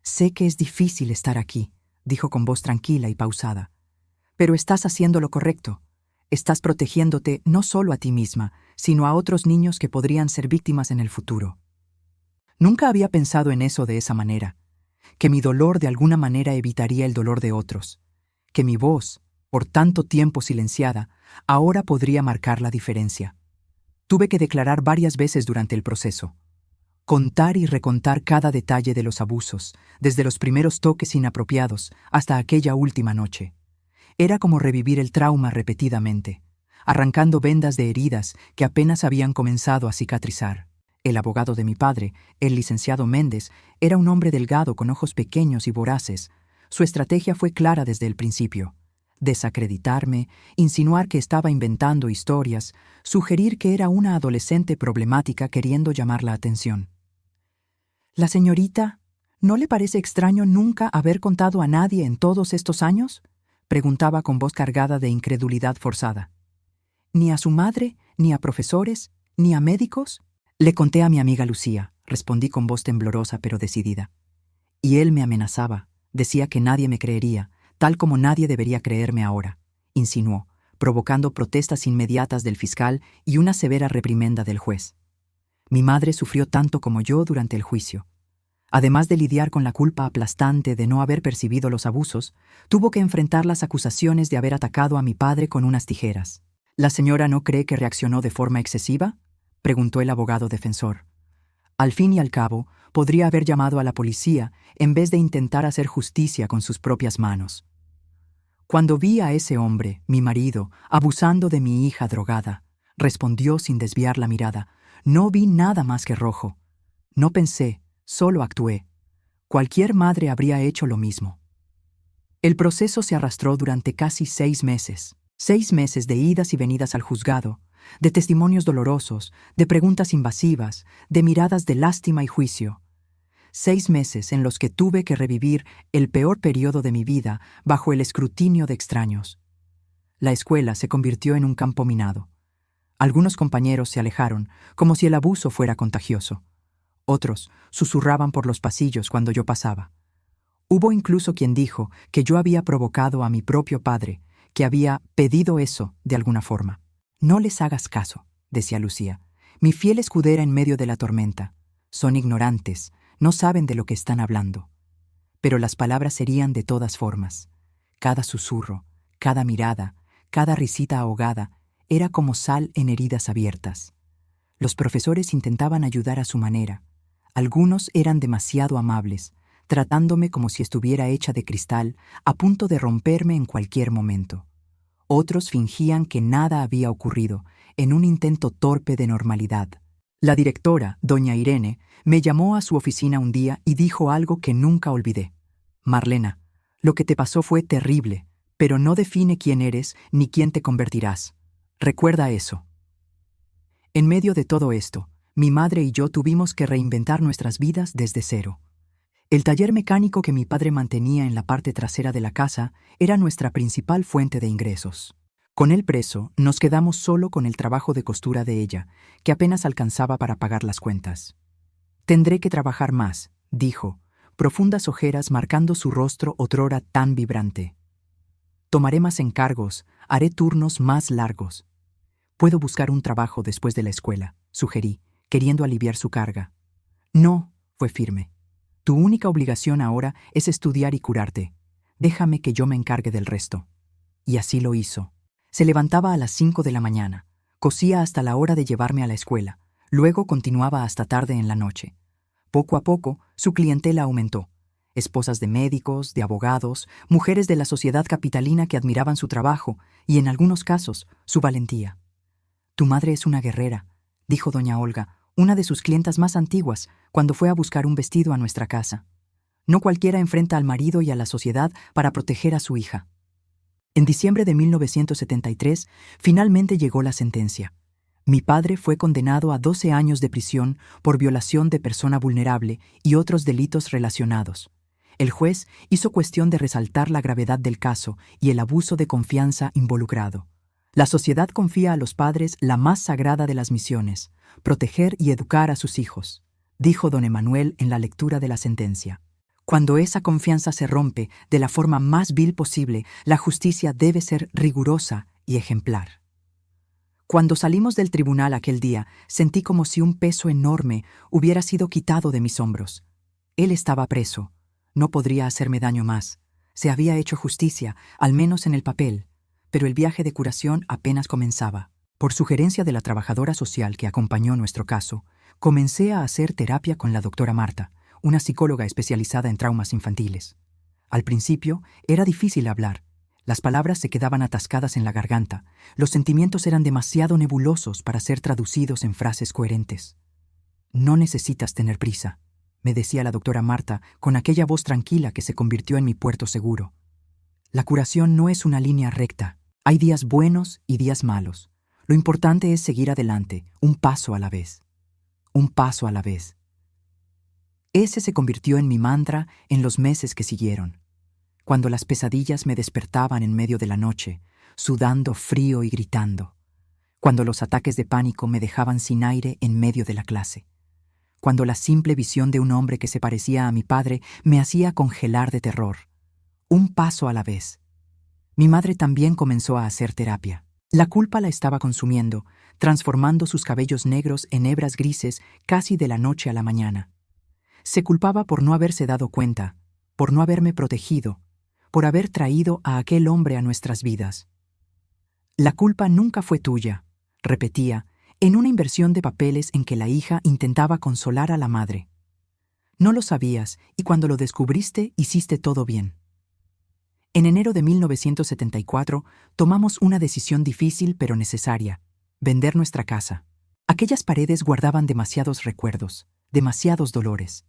«Sé que es difícil estar aquí», dijo con voz tranquila y pausada, «pero estás haciendo lo correcto. Estás protegiéndote no solo a ti misma, sino a otros niños que podrían ser víctimas en el futuro». Nunca había pensado en eso de esa manera, que mi dolor de alguna manera evitaría el dolor de otros, que mi voz, por tanto tiempo silenciada, ahora podría marcar la diferencia. Tuve que declarar varias veces durante el proceso, contar y recontar cada detalle de los abusos, desde los primeros toques inapropiados hasta aquella última noche. Era como revivir el trauma repetidamente, arrancando vendas de heridas que apenas habían comenzado a cicatrizar. El abogado de mi padre, el licenciado Méndez, era un hombre delgado con ojos pequeños y voraces. Su estrategia fue clara desde el principio: desacreditarme, insinuar que estaba inventando historias, sugerir que era una adolescente problemática queriendo llamar la atención. «La señorita, ¿no le parece extraño nunca haber contado a nadie en todos estos años?», preguntaba con voz cargada de incredulidad forzada. «¿Ni a su madre, ni a profesores, ni a médicos?». «Le conté a mi amiga Lucía», respondí con voz temblorosa pero decidida. «Y él me amenazaba, decía que nadie me creería, tal como nadie debería creerme ahora», insinuó, provocando protestas inmediatas del fiscal y una severa reprimenda del juez. Mi madre sufrió tanto como yo durante el juicio. Además de lidiar con la culpa aplastante de no haber percibido los abusos, tuvo que enfrentar las acusaciones de haber atacado a mi padre con unas tijeras. «¿La señora no cree que reaccionó de forma excesiva?», preguntó el abogado defensor. Al fin y al cabo, podría haber llamado a la policía en vez de intentar hacer justicia con sus propias manos. «Cuando vi a ese hombre, mi marido, abusando de mi hija drogada», respondió sin desviar la mirada, «no vi nada más que rojo. No pensé, solo actué. Cualquier madre habría hecho lo mismo». El proceso se arrastró durante casi 6 meses. 6 meses de idas y venidas al juzgado, de testimonios dolorosos, de preguntas invasivas, de miradas de lástima y juicio. 6 meses en los que tuve que revivir el peor periodo de mi vida bajo el escrutinio de extraños. La escuela se convirtió en un campo minado. Algunos compañeros se alejaron, como si el abuso fuera contagioso. Otros susurraban por los pasillos cuando yo pasaba. Hubo incluso quien dijo que yo había provocado a mi propio padre, que había pedido eso de alguna forma. «No les hagas caso», decía Lucía, «mi fiel escudera en medio de la tormenta. Son ignorantes, no saben de lo que están hablando». Pero las palabras serían de todas formas. Cada susurro, cada mirada, cada risita ahogada, era como sal en heridas abiertas. Los profesores intentaban ayudar a su manera. Algunos eran demasiado amables, tratándome como si estuviera hecha de cristal, a punto de romperme en cualquier momento. Otros fingían que nada había ocurrido, en un intento torpe de normalidad. La directora, doña Irene, me llamó a su oficina un día y dijo algo que nunca olvidé. «Marlena, lo que te pasó fue terrible, pero no define quién eres ni quién te convertirás. Recuerda eso». En medio de todo esto, mi madre y yo tuvimos que reinventar nuestras vidas desde cero. El taller mecánico que mi padre mantenía en la parte trasera de la casa era nuestra principal fuente de ingresos. Con él preso, nos quedamos solo con el trabajo de costura de ella, que apenas alcanzaba para pagar las cuentas. «Tendré que trabajar más», dijo, profundas ojeras marcando su rostro otrora tan vibrante. «Tomaré más encargos, haré turnos más largos. Puedo buscar un trabajo después de la escuela», sugerí, queriendo aliviar su carga. «No», fue firme. «Tu única obligación ahora es estudiar y curarte. Déjame que yo me encargue del resto». Y así lo hizo. Se levantaba a las 5 de la mañana, cosía hasta la hora de llevarme a la escuela, luego continuaba hasta tarde en la noche. Poco a poco, su clientela aumentó. Esposas de médicos, de abogados, mujeres de la sociedad capitalina que admiraban su trabajo y, en algunos casos, su valentía. «Tu madre es una guerrera», dijo doña Olga, una de sus clientas más antiguas, cuando fue a buscar un vestido a nuestra casa. «No cualquiera enfrenta al marido y a la sociedad para proteger a su hija». En diciembre de 1973, finalmente llegó la sentencia. Mi padre fue condenado a 12 años de prisión por violación de persona vulnerable y otros delitos relacionados. El juez hizo cuestión de resaltar la gravedad del caso y el abuso de confianza involucrado. La sociedad confía a los padres la más sagrada de las misiones: proteger y educar a sus hijos, dijo don Emanuel en la lectura de la sentencia. Cuando esa confianza se rompe de la forma más vil posible, la justicia debe ser rigurosa y ejemplar. Cuando salimos del tribunal aquel día, sentí como si un peso enorme hubiera sido quitado de mis hombros. Él estaba preso. No podría hacerme daño más. Se había hecho justicia, al menos en el papel, pero el viaje de curación apenas comenzaba. Por sugerencia de la trabajadora social que acompañó nuestro caso, comencé a hacer terapia con la doctora Marta, una psicóloga especializada en traumas infantiles. Al principio era difícil hablar. Las palabras se quedaban atascadas en la garganta. Los sentimientos eran demasiado nebulosos para ser traducidos en frases coherentes. «No necesitas tener prisa», me decía la doctora Marta con aquella voz tranquila que se convirtió en mi puerto seguro. La curación no es una línea recta. Hay días buenos y días malos. Lo importante es seguir adelante, un paso a la vez. Un paso a la vez. Ese se convirtió en mi mantra en los meses que siguieron. Cuando las pesadillas me despertaban en medio de la noche, sudando frío y gritando. Cuando los ataques de pánico me dejaban sin aire en medio de la clase. Cuando la simple visión de un hombre que se parecía a mi padre me hacía congelar de terror. Un paso a la vez. Mi madre también comenzó a hacer terapia. La culpa la estaba consumiendo, transformando sus cabellos negros en hebras grises casi de la noche a la mañana. Se culpaba por no haberse dado cuenta, por no haberme protegido, por haber traído a aquel hombre a nuestras vidas. La culpa nunca fue tuya, repetía, en una inversión de papeles en que la hija intentaba consolar a la madre. No lo sabías y cuando lo descubriste hiciste todo bien. En enero de 1974 tomamos una decisión difícil pero necesaria: vender nuestra casa. Aquellas paredes guardaban demasiados recuerdos, demasiados dolores.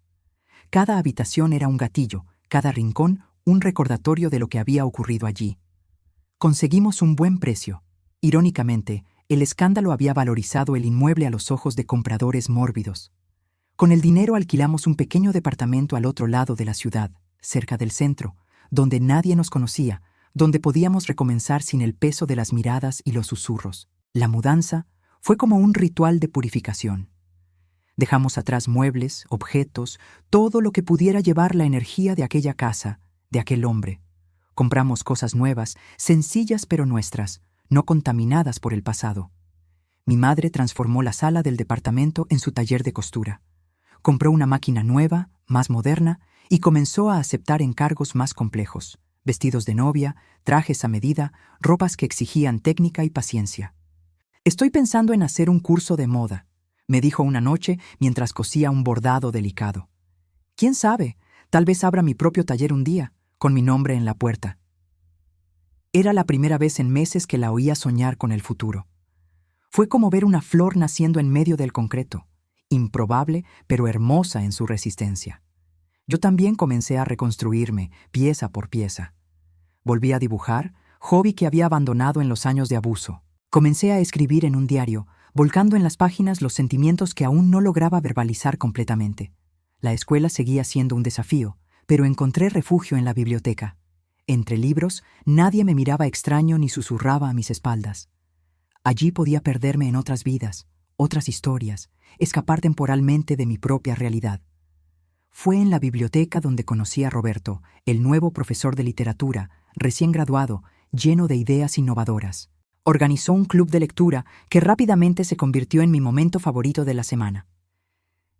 Cada habitación era un gatillo, cada rincón un recordatorio de lo que había ocurrido allí. Conseguimos un buen precio. Irónicamente, el escándalo había valorizado el inmueble a los ojos de compradores mórbidos. Con el dinero alquilamos un pequeño departamento al otro lado de la ciudad, cerca del centro, donde nadie nos conocía, donde podíamos recomenzar sin el peso de las miradas y los susurros. La mudanza fue como un ritual de purificación. Dejamos atrás muebles, objetos, todo lo que pudiera llevar la energía de aquella casa, de aquel hombre. Compramos cosas nuevas, sencillas pero nuestras, no contaminadas por el pasado. Mi madre transformó la sala del departamento en su taller de costura. Compró una máquina nueva, más moderna, y comenzó a aceptar encargos más complejos: vestidos de novia, trajes a medida, ropas que exigían técnica y paciencia. «Estoy pensando en hacer un curso de moda», me dijo una noche mientras cosía un bordado delicado. «¿Quién sabe? Tal vez abra mi propio taller un día, con mi nombre en la puerta». Era la primera vez en meses que la oía soñar con el futuro. Fue como ver una flor naciendo en medio del concreto, improbable pero hermosa en su resistencia. Yo también comencé a reconstruirme, pieza por pieza. Volví a dibujar, hobby que había abandonado en los años de abuso. Comencé a escribir en un diario, volcando en las páginas los sentimientos que aún no lograba verbalizar completamente. La escuela seguía siendo un desafío, pero encontré refugio en la biblioteca. Entre libros, nadie me miraba extraño ni susurraba a mis espaldas. Allí podía perderme en otras vidas, otras historias, escapar temporalmente de mi propia realidad. Fue en la biblioteca donde conocí a Roberto, el nuevo profesor de literatura, recién graduado, lleno de ideas innovadoras. Organizó un club de lectura que rápidamente se convirtió en mi momento favorito de la semana.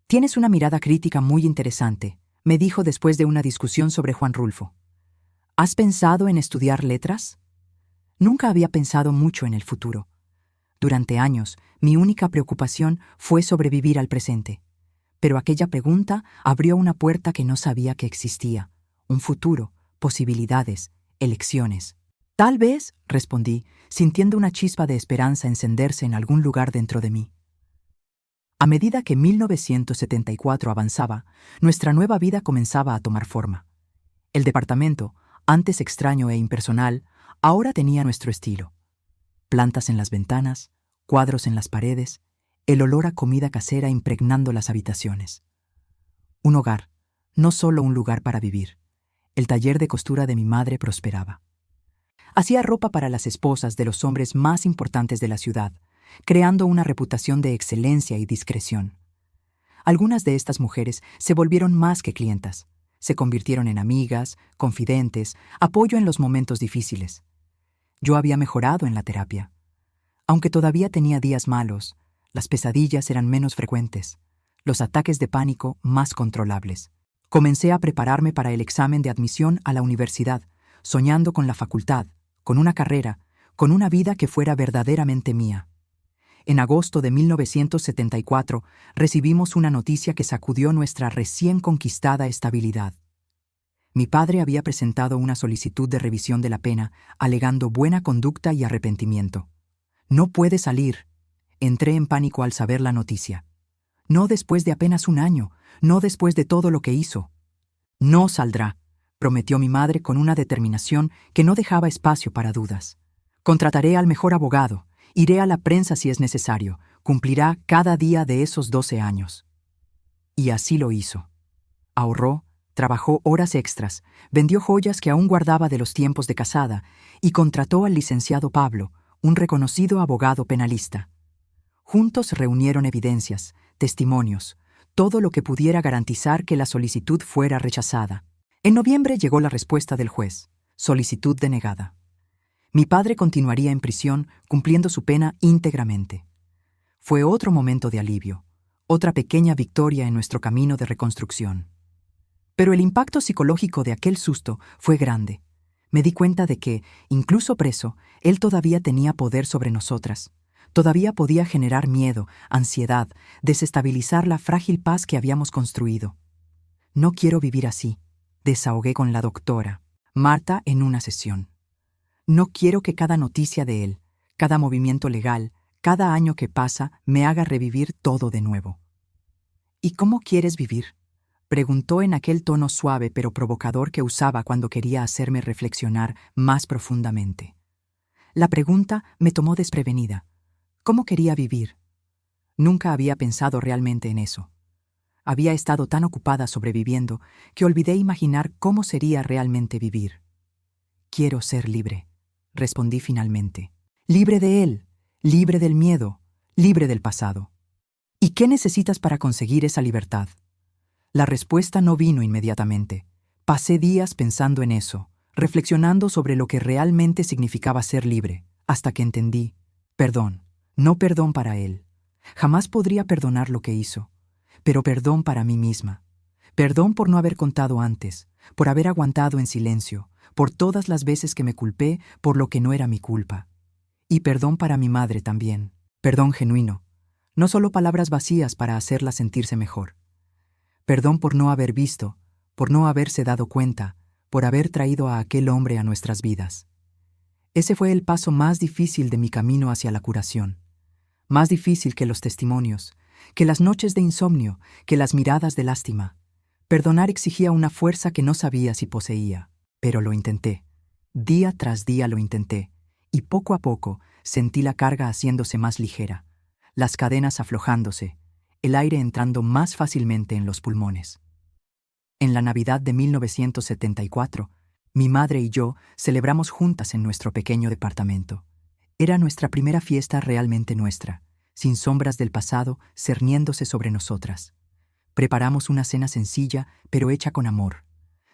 «Tienes una mirada crítica muy interesante», me dijo después de una discusión sobre Juan Rulfo. «¿Has pensado en estudiar letras?» Nunca había pensado mucho en el futuro. Durante años, mi única preocupación fue sobrevivir al presente. Pero aquella pregunta abrió una puerta que no sabía que existía: un futuro, posibilidades, elecciones. «Tal vez», respondí, sintiendo una chispa de esperanza encenderse en algún lugar dentro de mí. A medida que 1974 avanzaba, nuestra nueva vida comenzaba a tomar forma. El departamento, antes extraño e impersonal, ahora tenía nuestro estilo. Plantas en las ventanas, cuadros en las paredes, el olor a comida casera impregnando las habitaciones. Un hogar, no solo un lugar para vivir. El taller de costura de mi madre prosperaba. Hacía ropa para las esposas de los hombres más importantes de la ciudad, creando una reputación de excelencia y discreción. Algunas de estas mujeres se volvieron más que clientas. Se convirtieron en amigas, confidentes, apoyo en los momentos difíciles. Yo había mejorado en la terapia. Aunque todavía tenía días malos, las pesadillas eran menos frecuentes, los ataques de pánico más controlables. Comencé a prepararme para el examen de admisión a la universidad, soñando con la facultad, con una carrera, con una vida que fuera verdaderamente mía. En agosto de 1974 recibimos una noticia que sacudió nuestra recién conquistada estabilidad. Mi padre había presentado una solicitud de revisión de la pena, alegando buena conducta y arrepentimiento. «No puede salir». Entré en pánico al saber la noticia. No después de apenas un año, no después de todo lo que hizo. «No saldrá», prometió mi madre con una determinación que no dejaba espacio para dudas. Contrataré al mejor abogado, iré a la prensa si es necesario, cumplirá cada día de esos 12 años. Y así lo hizo. Ahorró, trabajó horas extras, vendió joyas que aún guardaba de los tiempos de casada y contrató al licenciado Pablo, un reconocido abogado penalista. Juntos reunieron evidencias, testimonios, todo lo que pudiera garantizar que la solicitud fuera rechazada. En noviembre llegó la respuesta del juez: solicitud denegada. Mi padre continuaría en prisión cumpliendo su pena íntegramente. Fue otro momento de alivio, otra pequeña victoria en nuestro camino de reconstrucción. Pero el impacto psicológico de aquel susto fue grande. Me di cuenta de que, incluso preso, él todavía tenía poder sobre nosotras. Todavía podía generar miedo, ansiedad, desestabilizar la frágil paz que habíamos construido. No quiero vivir así, desahogué con la doctora Marta en una sesión. No quiero que cada noticia de él, cada movimiento legal, cada año que pasa, me haga revivir todo de nuevo. ¿Y cómo quieres vivir?, preguntó en aquel tono suave pero provocador que usaba cuando quería hacerme reflexionar más profundamente. La pregunta me tomó desprevenida. ¿Cómo quería vivir? Nunca había pensado realmente en eso. Había estado tan ocupada sobreviviendo que olvidé imaginar cómo sería realmente vivir. Quiero ser libre, respondí finalmente. Libre de él, libre del miedo, libre del pasado. ¿Y qué necesitas para conseguir esa libertad? La respuesta no vino inmediatamente. Pasé días pensando en eso, reflexionando sobre lo que realmente significaba ser libre, hasta que entendí: perdón, no perdón para él. Jamás podría perdonar lo que hizo, pero perdón para mí misma. Perdón por no haber contado antes, por haber aguantado en silencio, por todas las veces que me culpé por lo que no era mi culpa. Y perdón para mi madre también. Perdón genuino, no solo palabras vacías para hacerla sentirse mejor. Perdón por no haber visto, por no haberse dado cuenta, por haber traído a aquel hombre a nuestras vidas. Ese fue el paso más difícil de mi camino hacia la curación. Más difícil que los testimonios, que las noches de insomnio, que las miradas de lástima. Perdonar exigía una fuerza que no sabía si poseía, pero lo intenté. Día tras día lo intenté, y poco a poco sentí la carga haciéndose más ligera, las cadenas aflojándose, el aire entrando más fácilmente en los pulmones. En la Navidad de 1974, mi madre y yo celebramos juntas en nuestro pequeño departamento. Era nuestra primera fiesta realmente nuestra, sin sombras del pasado cerniéndose sobre nosotras. Preparamos una cena sencilla, pero hecha con amor.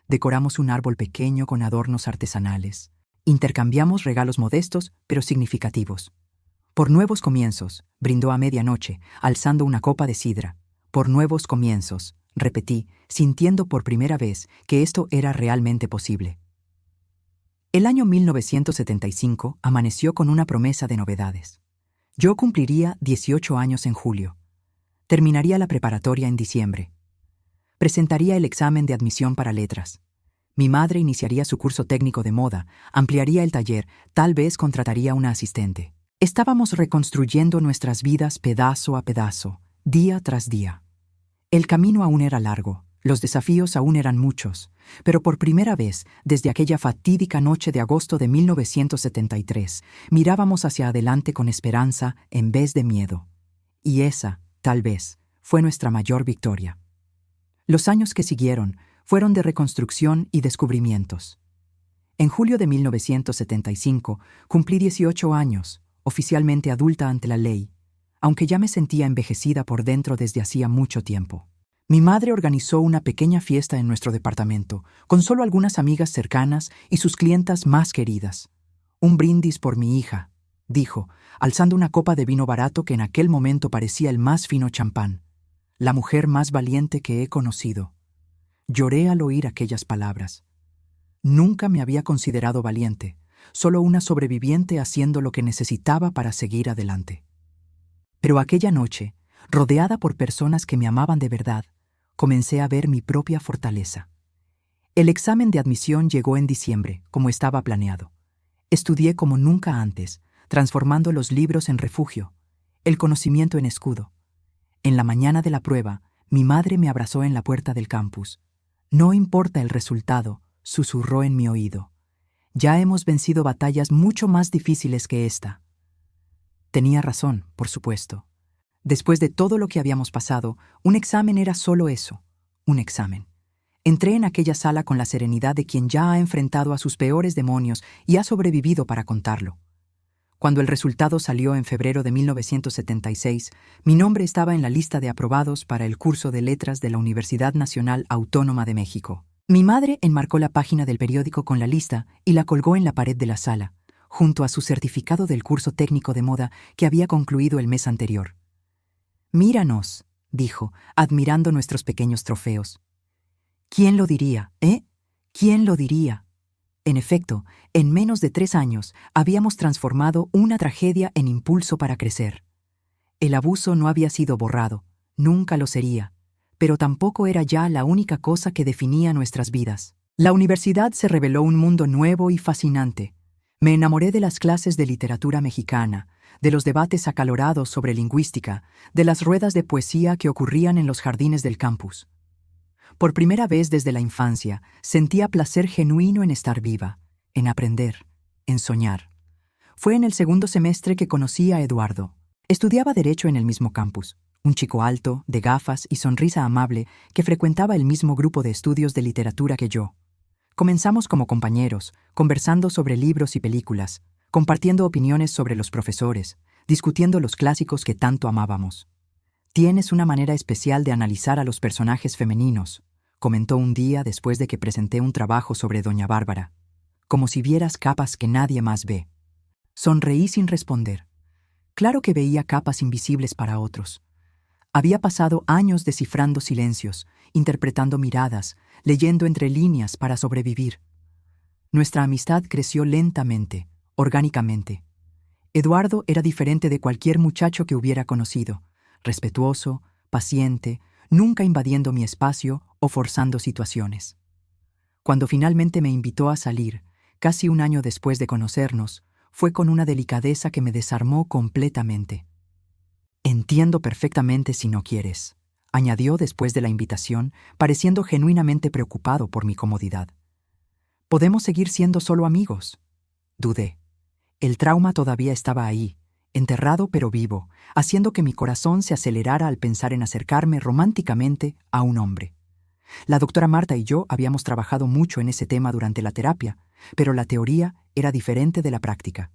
Decoramos un árbol pequeño con adornos artesanales. Intercambiamos regalos modestos, pero significativos. Por nuevos comienzos, brindó a medianoche, alzando una copa de sidra. Por nuevos comienzos, repetí, sintiendo por primera vez que esto era realmente posible. El año 1975 amaneció con una promesa de novedades. Yo cumpliría 18 años en julio. Terminaría la preparatoria en diciembre. Presentaría el examen de admisión para letras. Mi madre iniciaría su curso técnico de moda, ampliaría el taller, tal vez contrataría una asistente. Estábamos reconstruyendo nuestras vidas pedazo a pedazo, día tras día. El camino aún era largo, los desafíos aún eran muchos, pero por primera vez, desde aquella fatídica noche de agosto de 1973, mirábamos hacia adelante con esperanza en vez de miedo. Y esa, tal vez, fue nuestra mayor victoria. Los años que siguieron fueron de reconstrucción y descubrimientos. En julio de 1975 cumplí 18 años, oficialmente adulta ante la ley, aunque ya me sentía envejecida por dentro desde hacía mucho tiempo. Mi madre organizó una pequeña fiesta en nuestro departamento, con solo algunas amigas cercanas y sus clientas más queridas. Un brindis por mi hija, dijo, alzando una copa de vino barato que en aquel momento parecía el más fino champán. La mujer más valiente que he conocido. Lloré al oír aquellas palabras. Nunca me había considerado valiente, solo una sobreviviente haciendo lo que necesitaba para seguir adelante. Pero aquella noche, rodeada por personas que me amaban de verdad, comencé a ver mi propia fortaleza. El examen de admisión llegó en diciembre, como estaba planeado. Estudié como nunca antes, transformando los libros en refugio, el conocimiento en escudo. En la mañana de la prueba, mi madre me abrazó en la puerta del campus. No importa el resultado, susurró en mi oído. Ya hemos vencido batallas mucho más difíciles que esta. Tenía razón, por supuesto. Después de todo lo que habíamos pasado, un examen era solo eso, un examen. Entré en aquella sala con la serenidad de quien ya ha enfrentado a sus peores demonios y ha sobrevivido para contarlo. Cuando el resultado salió en febrero de 1976, mi nombre estaba en la lista de aprobados para el curso de letras de la Universidad Nacional Autónoma de México. Mi madre enmarcó la página del periódico con la lista y la colgó en la pared de la sala, junto a su certificado del curso técnico de moda que había concluido el mes anterior. «Míranos», dijo, admirando nuestros pequeños trofeos. «¿Quién lo diría, ¿Quién lo diría?» En efecto, en menos de 3 años habíamos transformado una tragedia en impulso para crecer. El abuso no había sido borrado, nunca lo sería, pero tampoco era ya la única cosa que definía nuestras vidas. La universidad se reveló un mundo nuevo y fascinante. Me enamoré de las clases de literatura mexicana, de los debates acalorados sobre lingüística, de las ruedas de poesía que ocurrían en los jardines del campus. Por primera vez desde la infancia, sentía placer genuino en estar viva, en aprender, en soñar. Fue en el segundo semestre que conocí a Eduardo. Estudiaba Derecho en el mismo campus, un chico alto, de gafas y sonrisa amable que frecuentaba el mismo grupo de estudios de literatura que yo. Comenzamos como compañeros, conversando sobre libros y películas, compartiendo opiniones sobre los profesores, discutiendo los clásicos que tanto amábamos. «Tienes una manera especial de analizar a los personajes femeninos», comentó un día después de que presenté un trabajo sobre Doña Bárbara, «como si vieras capas que nadie más ve». Sonreí sin responder. Claro que veía capas invisibles para otros. Había pasado años descifrando silencios, interpretando miradas, leyendo entre líneas para sobrevivir. Nuestra amistad creció lentamente, orgánicamente. Eduardo era diferente de cualquier muchacho que hubiera conocido. Respetuoso, paciente, nunca invadiendo mi espacio o forzando situaciones. Cuando finalmente me invitó a salir, casi un año después de conocernos, fue con una delicadeza que me desarmó completamente. «Entiendo perfectamente si no quieres», añadió después de la invitación, pareciendo genuinamente preocupado por mi comodidad. «¿Podemos seguir siendo solo amigos?». Dudé. El trauma todavía estaba ahí, enterrado pero vivo, haciendo que mi corazón se acelerara al pensar en acercarme románticamente a un hombre. La doctora Marta y yo habíamos trabajado mucho en ese tema durante la terapia, pero la teoría era diferente de la práctica.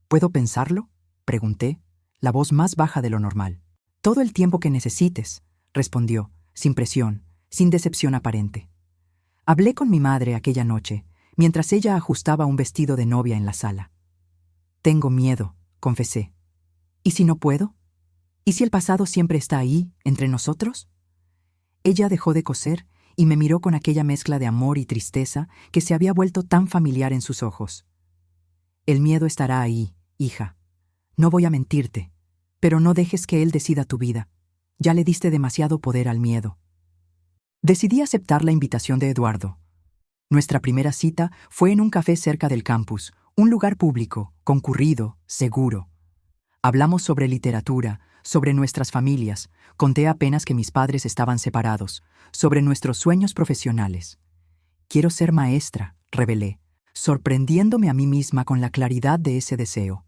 «¿Puedo pensarlo?», pregunté, la voz más baja de lo normal. «Todo el tiempo que necesites», respondió, sin presión, sin decepción aparente. Hablé con mi madre aquella noche, mientras ella ajustaba un vestido de novia en la sala. «Tengo miedo», confesé. «¿Y si no puedo? ¿Y si el pasado siempre está ahí, entre nosotros?». Ella dejó de coser y me miró con aquella mezcla de amor y tristeza que se había vuelto tan familiar en sus ojos. «El miedo estará ahí, hija. No voy a mentirte, pero no dejes que él decida tu vida. Ya le diste demasiado poder al miedo». Decidí aceptar la invitación de Eduardo. Nuestra primera cita fue en un café cerca del campus, un lugar público, concurrido, seguro. Hablamos sobre literatura, sobre nuestras familias, conté apenas que mis padres estaban separados, sobre nuestros sueños profesionales. «Quiero ser maestra», revelé, sorprendiéndome a mí misma con la claridad de ese deseo.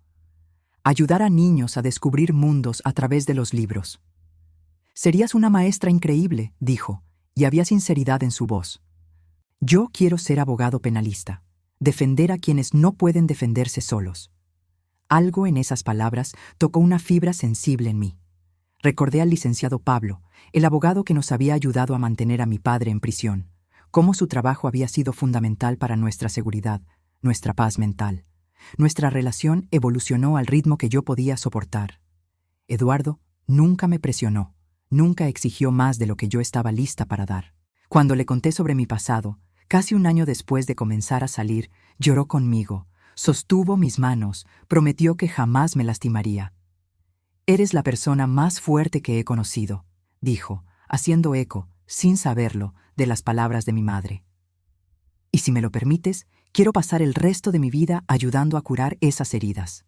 «Ayudar a niños a descubrir mundos a través de los libros». «Serías una maestra increíble», dijo, y había sinceridad en su voz. «Yo quiero ser abogado penalista, defender a quienes no pueden defenderse solos». Algo en esas palabras tocó una fibra sensible en mí. Recordé al licenciado Pablo, el abogado que nos había ayudado a mantener a mi padre en prisión, cómo su trabajo había sido fundamental para nuestra seguridad, nuestra paz mental. Nuestra relación evolucionó al ritmo que yo podía soportar. Eduardo nunca me presionó, nunca exigió más de lo que yo estaba lista para dar. Cuando le conté sobre mi pasado, casi un año después de comenzar a salir, lloró conmigo, sostuvo mis manos, prometió que jamás me lastimaría. «Eres la persona más fuerte que he conocido», dijo, haciendo eco, sin saberlo, de las palabras de mi madre. «Y si me lo permites, quiero pasar el resto de mi vida ayudando a curar esas heridas».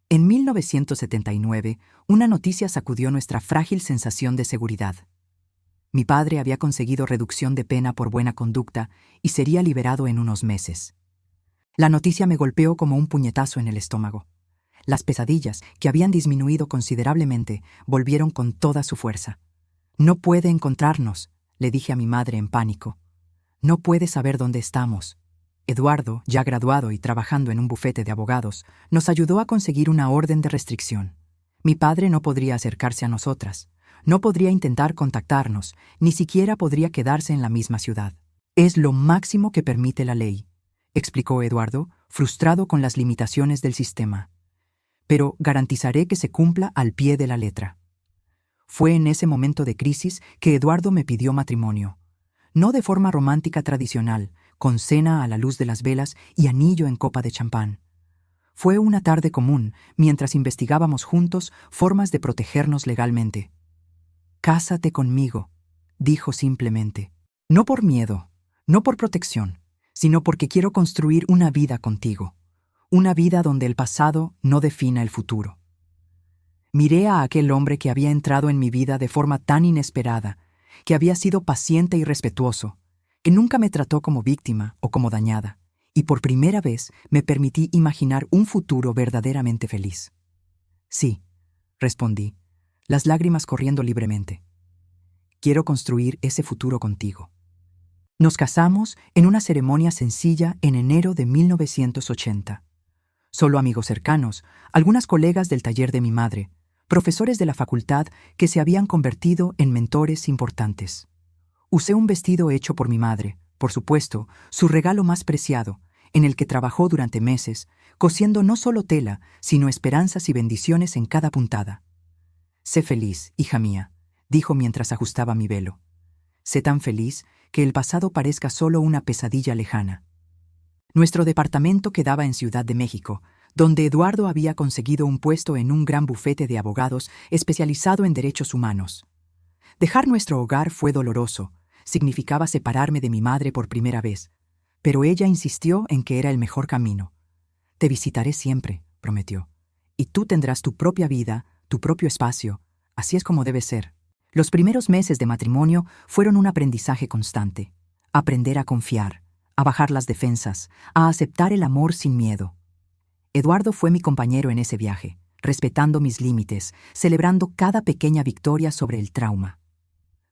En 1979, una noticia sacudió nuestra frágil sensación de seguridad. Mi padre había conseguido reducción de pena por buena conducta y sería liberado en unos meses. La noticia me golpeó como un puñetazo en el estómago. Las pesadillas, que habían disminuido considerablemente, volvieron con toda su fuerza. «No puede encontrarnos», le dije a mi madre en pánico. «No puede saber dónde estamos». Eduardo, ya graduado y trabajando en un bufete de abogados, nos ayudó a conseguir una orden de restricción. Mi padre no podría acercarse a nosotras, no podría intentar contactarnos, ni siquiera podría quedarse en la misma ciudad. «Es lo máximo que permite la ley», explicó Eduardo, frustrado con las limitaciones del sistema. «Pero garantizaré que se cumpla al pie de la letra». Fue en ese momento de crisis que Eduardo me pidió matrimonio. No de forma romántica tradicional, con cena a la luz de las velas y anillo en copa de champán. Fue una tarde común, mientras investigábamos juntos formas de protegernos legalmente. «Cásate conmigo», dijo simplemente. No por miedo, no por protección, sino porque quiero construir una vida contigo. Una vida donde el pasado no defina el futuro. Miré a aquel hombre que había entrado en mi vida de forma tan inesperada, que había sido paciente y respetuoso, que nunca me trató como víctima o como dañada, y por primera vez me permití imaginar un futuro verdaderamente feliz. «Sí», respondí, las lágrimas corriendo libremente. «Quiero construir ese futuro contigo». Nos casamos en una ceremonia sencilla en enero de 1980. Solo amigos cercanos, algunas colegas del taller de mi madre, profesores de la facultad que se habían convertido en mentores importantes. Usé un vestido hecho por mi madre, por supuesto, su regalo más preciado, en el que trabajó durante meses, cosiendo no solo tela, sino esperanzas y bendiciones en cada puntada. «Sé feliz, hija mía», dijo mientras ajustaba mi velo. «Sé tan feliz que el pasado parezca solo una pesadilla lejana». Nuestro departamento quedaba en Ciudad de México, donde Eduardo había conseguido un puesto en un gran bufete de abogados especializado en derechos humanos. Dejar nuestro hogar fue doloroso, significaba separarme de mi madre por primera vez, pero ella insistió en que era el mejor camino. «Te visitaré siempre», prometió, «y tú tendrás tu propia vida, tu propio espacio, así es como debe ser». Los primeros meses de matrimonio fueron un aprendizaje constante. Aprender a confiar, a bajar las defensas, a aceptar el amor sin miedo. Eduardo fue mi compañero en ese viaje, respetando mis límites, celebrando cada pequeña victoria sobre el trauma.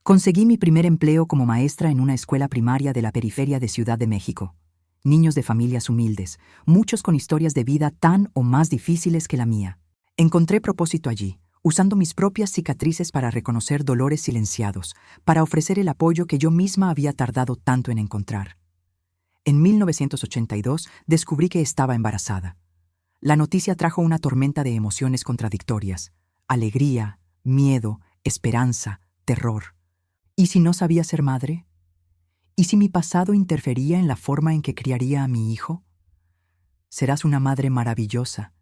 Conseguí mi primer empleo como maestra en una escuela primaria de la periferia de Ciudad de México. Niños de familias humildes, muchos con historias de vida tan o más difíciles que la mía. Encontré propósito allí, usando mis propias cicatrices para reconocer dolores silenciados, para ofrecer el apoyo que yo misma había tardado tanto en encontrar. En 1982 descubrí que estaba embarazada. La noticia trajo una tormenta de emociones contradictorias: alegría, miedo, esperanza, terror. ¿Y si no sabía ser madre? ¿Y si mi pasado interfería en la forma en que criaría a mi hijo? «Serás una madre maravillosa,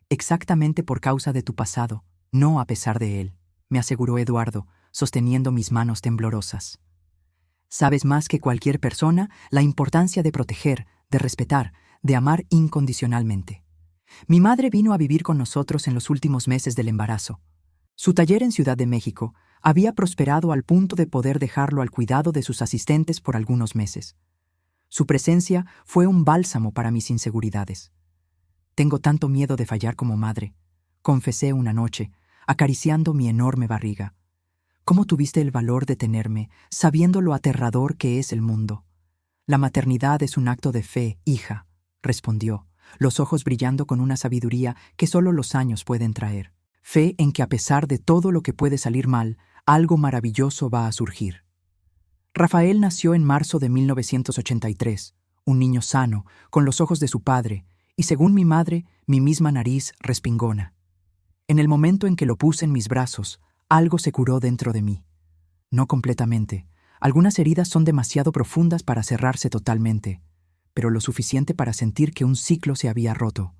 exactamente por causa de tu pasado, no a pesar de él», me aseguró Eduardo, sosteniendo mis manos temblorosas. «Sabes más que cualquier persona la importancia de proteger, de respetar, de amar incondicionalmente». Mi madre vino a vivir con nosotros en los últimos meses del embarazo. Su taller en Ciudad de México había prosperado al punto de poder dejarlo al cuidado de sus asistentes por algunos meses. Su presencia fue un bálsamo para mis inseguridades. «Tengo tanto miedo de fallar como madre», confesé una noche, acariciando mi enorme barriga. «¿Cómo tuviste el valor de tenerme, sabiendo lo aterrador que es el mundo?» «La maternidad es un acto de fe, hija», respondió, los ojos brillando con una sabiduría que solo los años pueden traer. «Fe en que a pesar de todo lo que puede salir mal, algo maravilloso va a surgir». Rafael nació en marzo de 1983, un niño sano, con los ojos de su padre, y según mi madre, mi misma nariz respingona. En el momento en que lo puse en mis brazos, algo se curó dentro de mí. No completamente. Algunas heridas son demasiado profundas para cerrarse totalmente, pero lo suficiente para sentir que un ciclo se había roto.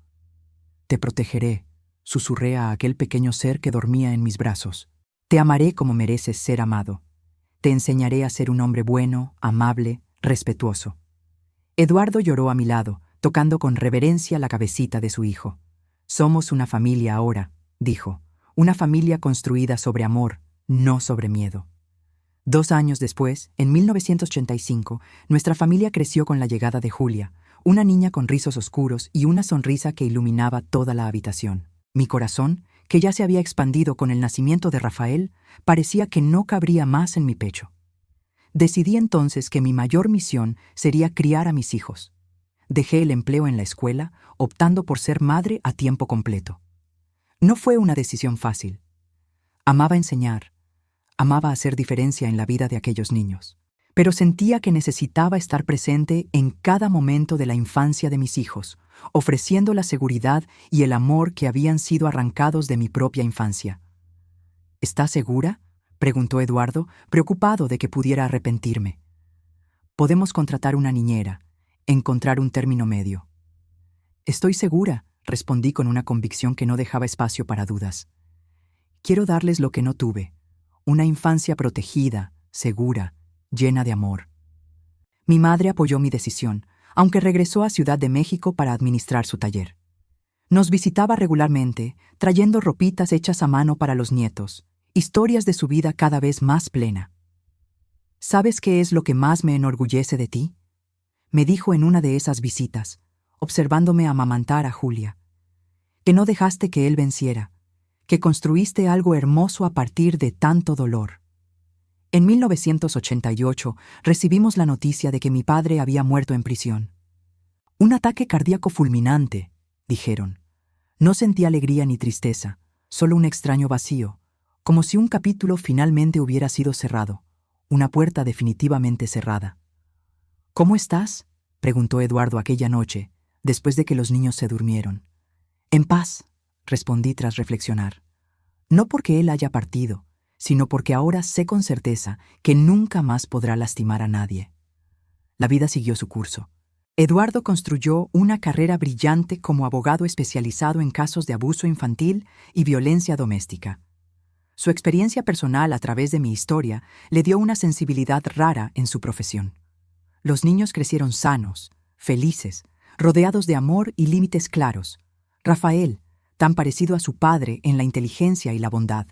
«Te protegeré», susurré a aquel pequeño ser que dormía en mis brazos. «Te amaré como mereces ser amado. Te enseñaré a ser un hombre bueno, amable, respetuoso». Eduardo lloró a mi lado, tocando con reverencia la cabecita de su hijo. «Somos una familia ahora», dijo, «una familia construida sobre amor, no sobre miedo». 2 años después, en 1985, nuestra familia creció con la llegada de Julia, una niña con rizos oscuros y una sonrisa que iluminaba toda la habitación. Mi corazón, que ya se había expandido con el nacimiento de Rafael, parecía que no cabría más en mi pecho. Decidí entonces que mi mayor misión sería criar a mis hijos. Dejé el empleo en la escuela, optando por ser madre a tiempo completo. No fue una decisión fácil. Amaba enseñar, amaba hacer diferencia en la vida de aquellos niños, pero sentía que necesitaba estar presente en cada momento de la infancia de mis hijos, ofreciendo la seguridad y el amor que habían sido arrancados de mi propia infancia. ¿Estás segura?, preguntó Eduardo, preocupado de que pudiera arrepentirme. Podemos contratar una niñera, encontrar un término medio. Estoy segura, respondí con una convicción que no dejaba espacio para dudas. Quiero darles lo que no tuve, una infancia protegida, segura, llena de amor. Mi madre apoyó mi decisión, aunque regresó a Ciudad de México para administrar su taller. Nos visitaba regularmente, trayendo ropitas hechas a mano para los nietos, historias de su vida cada vez más plena. ¿Sabes qué es lo que más me enorgullece de ti?, me dijo en una de esas visitas, observándome amamantar a Julia. Que no dejaste que él venciera, que construiste algo hermoso a partir de tanto dolor. En 1988 recibimos la noticia de que mi padre había muerto en prisión. Un ataque cardíaco fulminante, dijeron. No sentí alegría ni tristeza, solo un extraño vacío, como si un capítulo finalmente hubiera sido cerrado, una puerta definitivamente cerrada. ¿Cómo estás?, preguntó Eduardo aquella noche, después de que los niños se durmieron. En paz, respondí tras reflexionar. No porque él haya partido, sino porque ahora sé con certeza que nunca más podrá lastimar a nadie. La vida siguió su curso. Eduardo construyó una carrera brillante como abogado especializado en casos de abuso infantil y violencia doméstica. Su experiencia personal a través de mi historia le dio una sensibilidad rara en su profesión. Los niños crecieron sanos, felices, rodeados de amor y límites claros. Rafael, tan parecido a su padre en la inteligencia y la bondad.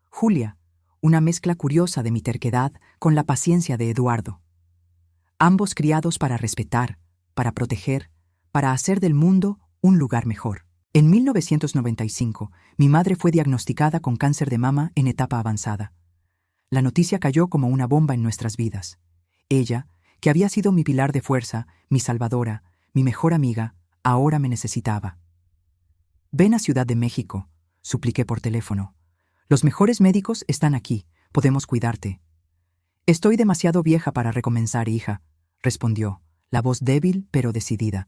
Julia, una mezcla curiosa de mi terquedad con la paciencia de Eduardo. Ambos criados para respetar, para proteger, para hacer del mundo un lugar mejor. En 1995, mi madre fue diagnosticada con cáncer de mama en etapa avanzada. La noticia cayó como una bomba en nuestras vidas. Ella, que había sido mi pilar de fuerza, mi salvadora, mi mejor amiga, ahora me necesitaba. Ven a Ciudad de México, supliqué por teléfono. Los mejores médicos están aquí, podemos cuidarte. Estoy demasiado vieja para recomenzar, hija, respondió, la voz débil pero decidida.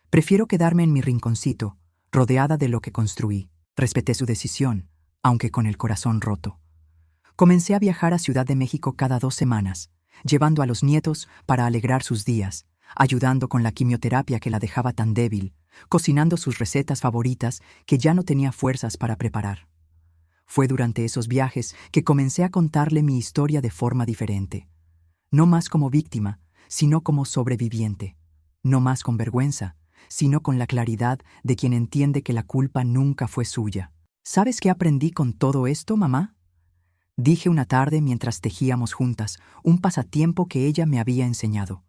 Prefiero quedarme en mi rinconcito, rodeada de lo que construí. Respeté su decisión, aunque con el corazón roto. Comencé a viajar a Ciudad de México cada 2 semanas, llevando a los nietos para alegrar sus días, ayudando con la quimioterapia que la dejaba tan débil, cocinando sus recetas favoritas que ya no tenía fuerzas para preparar. Fue durante esos viajes que comencé a contarle mi historia de forma diferente. No más como víctima, sino como sobreviviente. No más con vergüenza, sino con la claridad de quien entiende que la culpa nunca fue suya. ¿Sabes qué aprendí con todo esto, mamá?, dije una tarde mientras tejíamos juntas un pasatiempo que ella me había enseñado.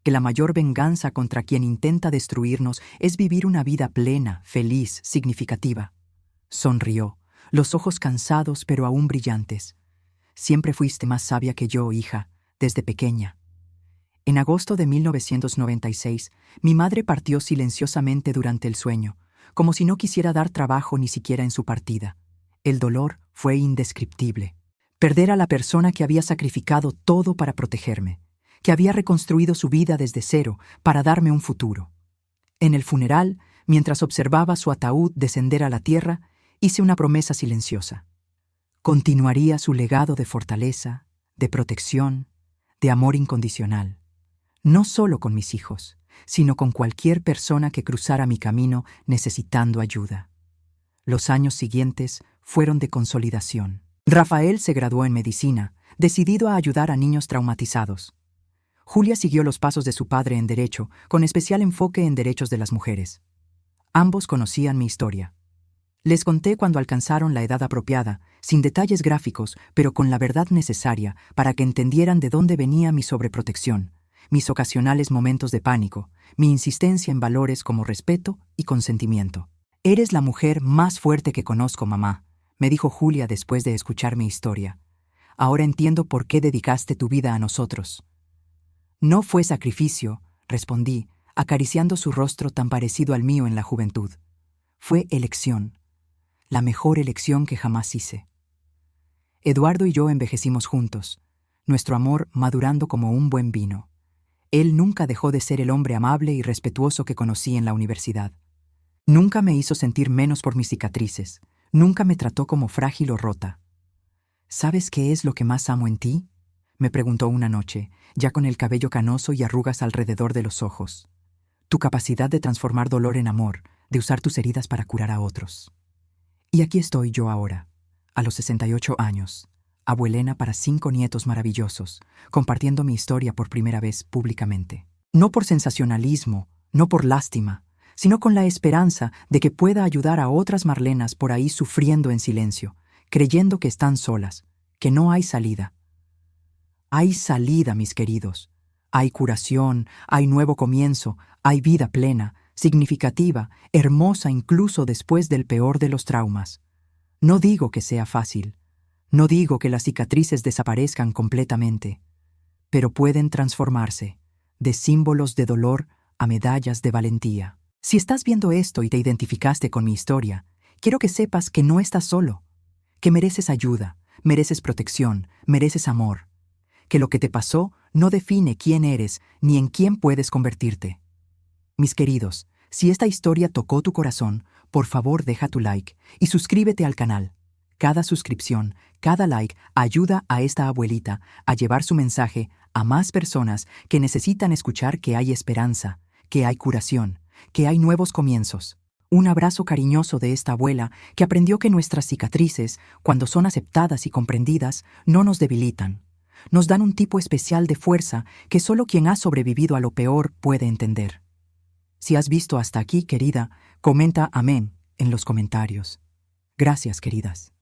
Que la mayor venganza contra quien intenta destruirnos es vivir una vida plena, feliz, significativa. Sonrió, los ojos cansados pero aún brillantes. Siempre fuiste más sabia que yo, hija, desde pequeña. En agosto de 1996, mi madre partió silenciosamente durante el sueño, como si no quisiera dar trabajo ni siquiera en su partida. El dolor fue indescriptible. Perder a la persona que había sacrificado todo para protegerme, que había reconstruido su vida desde cero para darme un futuro. En el funeral, mientras observaba su ataúd descender a la tierra, hice una promesa silenciosa. Continuaría su legado de fortaleza, de protección, de amor incondicional. No solo con mis hijos, sino con cualquier persona que cruzara mi camino necesitando ayuda. Los años siguientes fueron de consolidación. Rafael se graduó en medicina, decidido a ayudar a niños traumatizados. Julia siguió los pasos de su padre en derecho, con especial enfoque en derechos de las mujeres. Ambos conocían mi historia. Les conté cuando alcanzaron la edad apropiada, sin detalles gráficos, pero con la verdad necesaria para que entendieran de dónde venía mi sobreprotección, mis ocasionales momentos de pánico, mi insistencia en valores como respeto y consentimiento. Eres la mujer más fuerte que conozco, mamá, me dijo Julia después de escuchar mi historia. Ahora entiendo por qué dedicaste tu vida a nosotros. No fue sacrificio, respondí, acariciando su rostro tan parecido al mío en la juventud. Fue elección, la mejor elección que jamás hice. Eduardo y yo envejecimos juntos, nuestro amor madurando como un buen vino. Él nunca dejó de ser el hombre amable y respetuoso que conocí en la universidad. Nunca me hizo sentir menos por mis cicatrices, nunca me trató como frágil o rota. ¿Sabes qué es lo que más amo en ti?, me preguntó una noche, ya con el cabello canoso y arrugas alrededor de los ojos. Tu capacidad de transformar dolor en amor, de usar tus heridas para curar a otros. Y aquí estoy yo ahora, a los 68 años, abuelena para 5 nietos maravillosos, compartiendo mi historia por primera vez públicamente. No por sensacionalismo, no por lástima, sino con la esperanza de que pueda ayudar a otras Marlenas por ahí sufriendo en silencio, creyendo que están solas, que no hay salida. Hay salida, mis queridos. Hay curación, hay nuevo comienzo, hay vida plena, significativa, hermosa incluso después del peor de los traumas. No digo que sea fácil, no digo que las cicatrices desaparezcan completamente, pero pueden transformarse, de símbolos de dolor a medallas de valentía. Si estás viendo esto y te identificaste con mi historia, quiero que sepas que no estás solo, que mereces ayuda, mereces protección, mereces amor, que lo que te pasó no define quién eres ni en quién puedes convertirte. Mis queridos, si esta historia tocó tu corazón, por favor deja tu like y suscríbete al canal. Cada suscripción, cada like ayuda a esta abuelita a llevar su mensaje a más personas que necesitan escuchar que hay esperanza, que hay curación, que hay nuevos comienzos. Un abrazo cariñoso de esta abuela que aprendió que nuestras cicatrices, cuando son aceptadas y comprendidas, no nos debilitan. Nos dan un tipo especial de fuerza que solo quien ha sobrevivido a lo peor puede entender. Si has visto hasta aquí, querida, comenta amén en los comentarios. Gracias, queridas.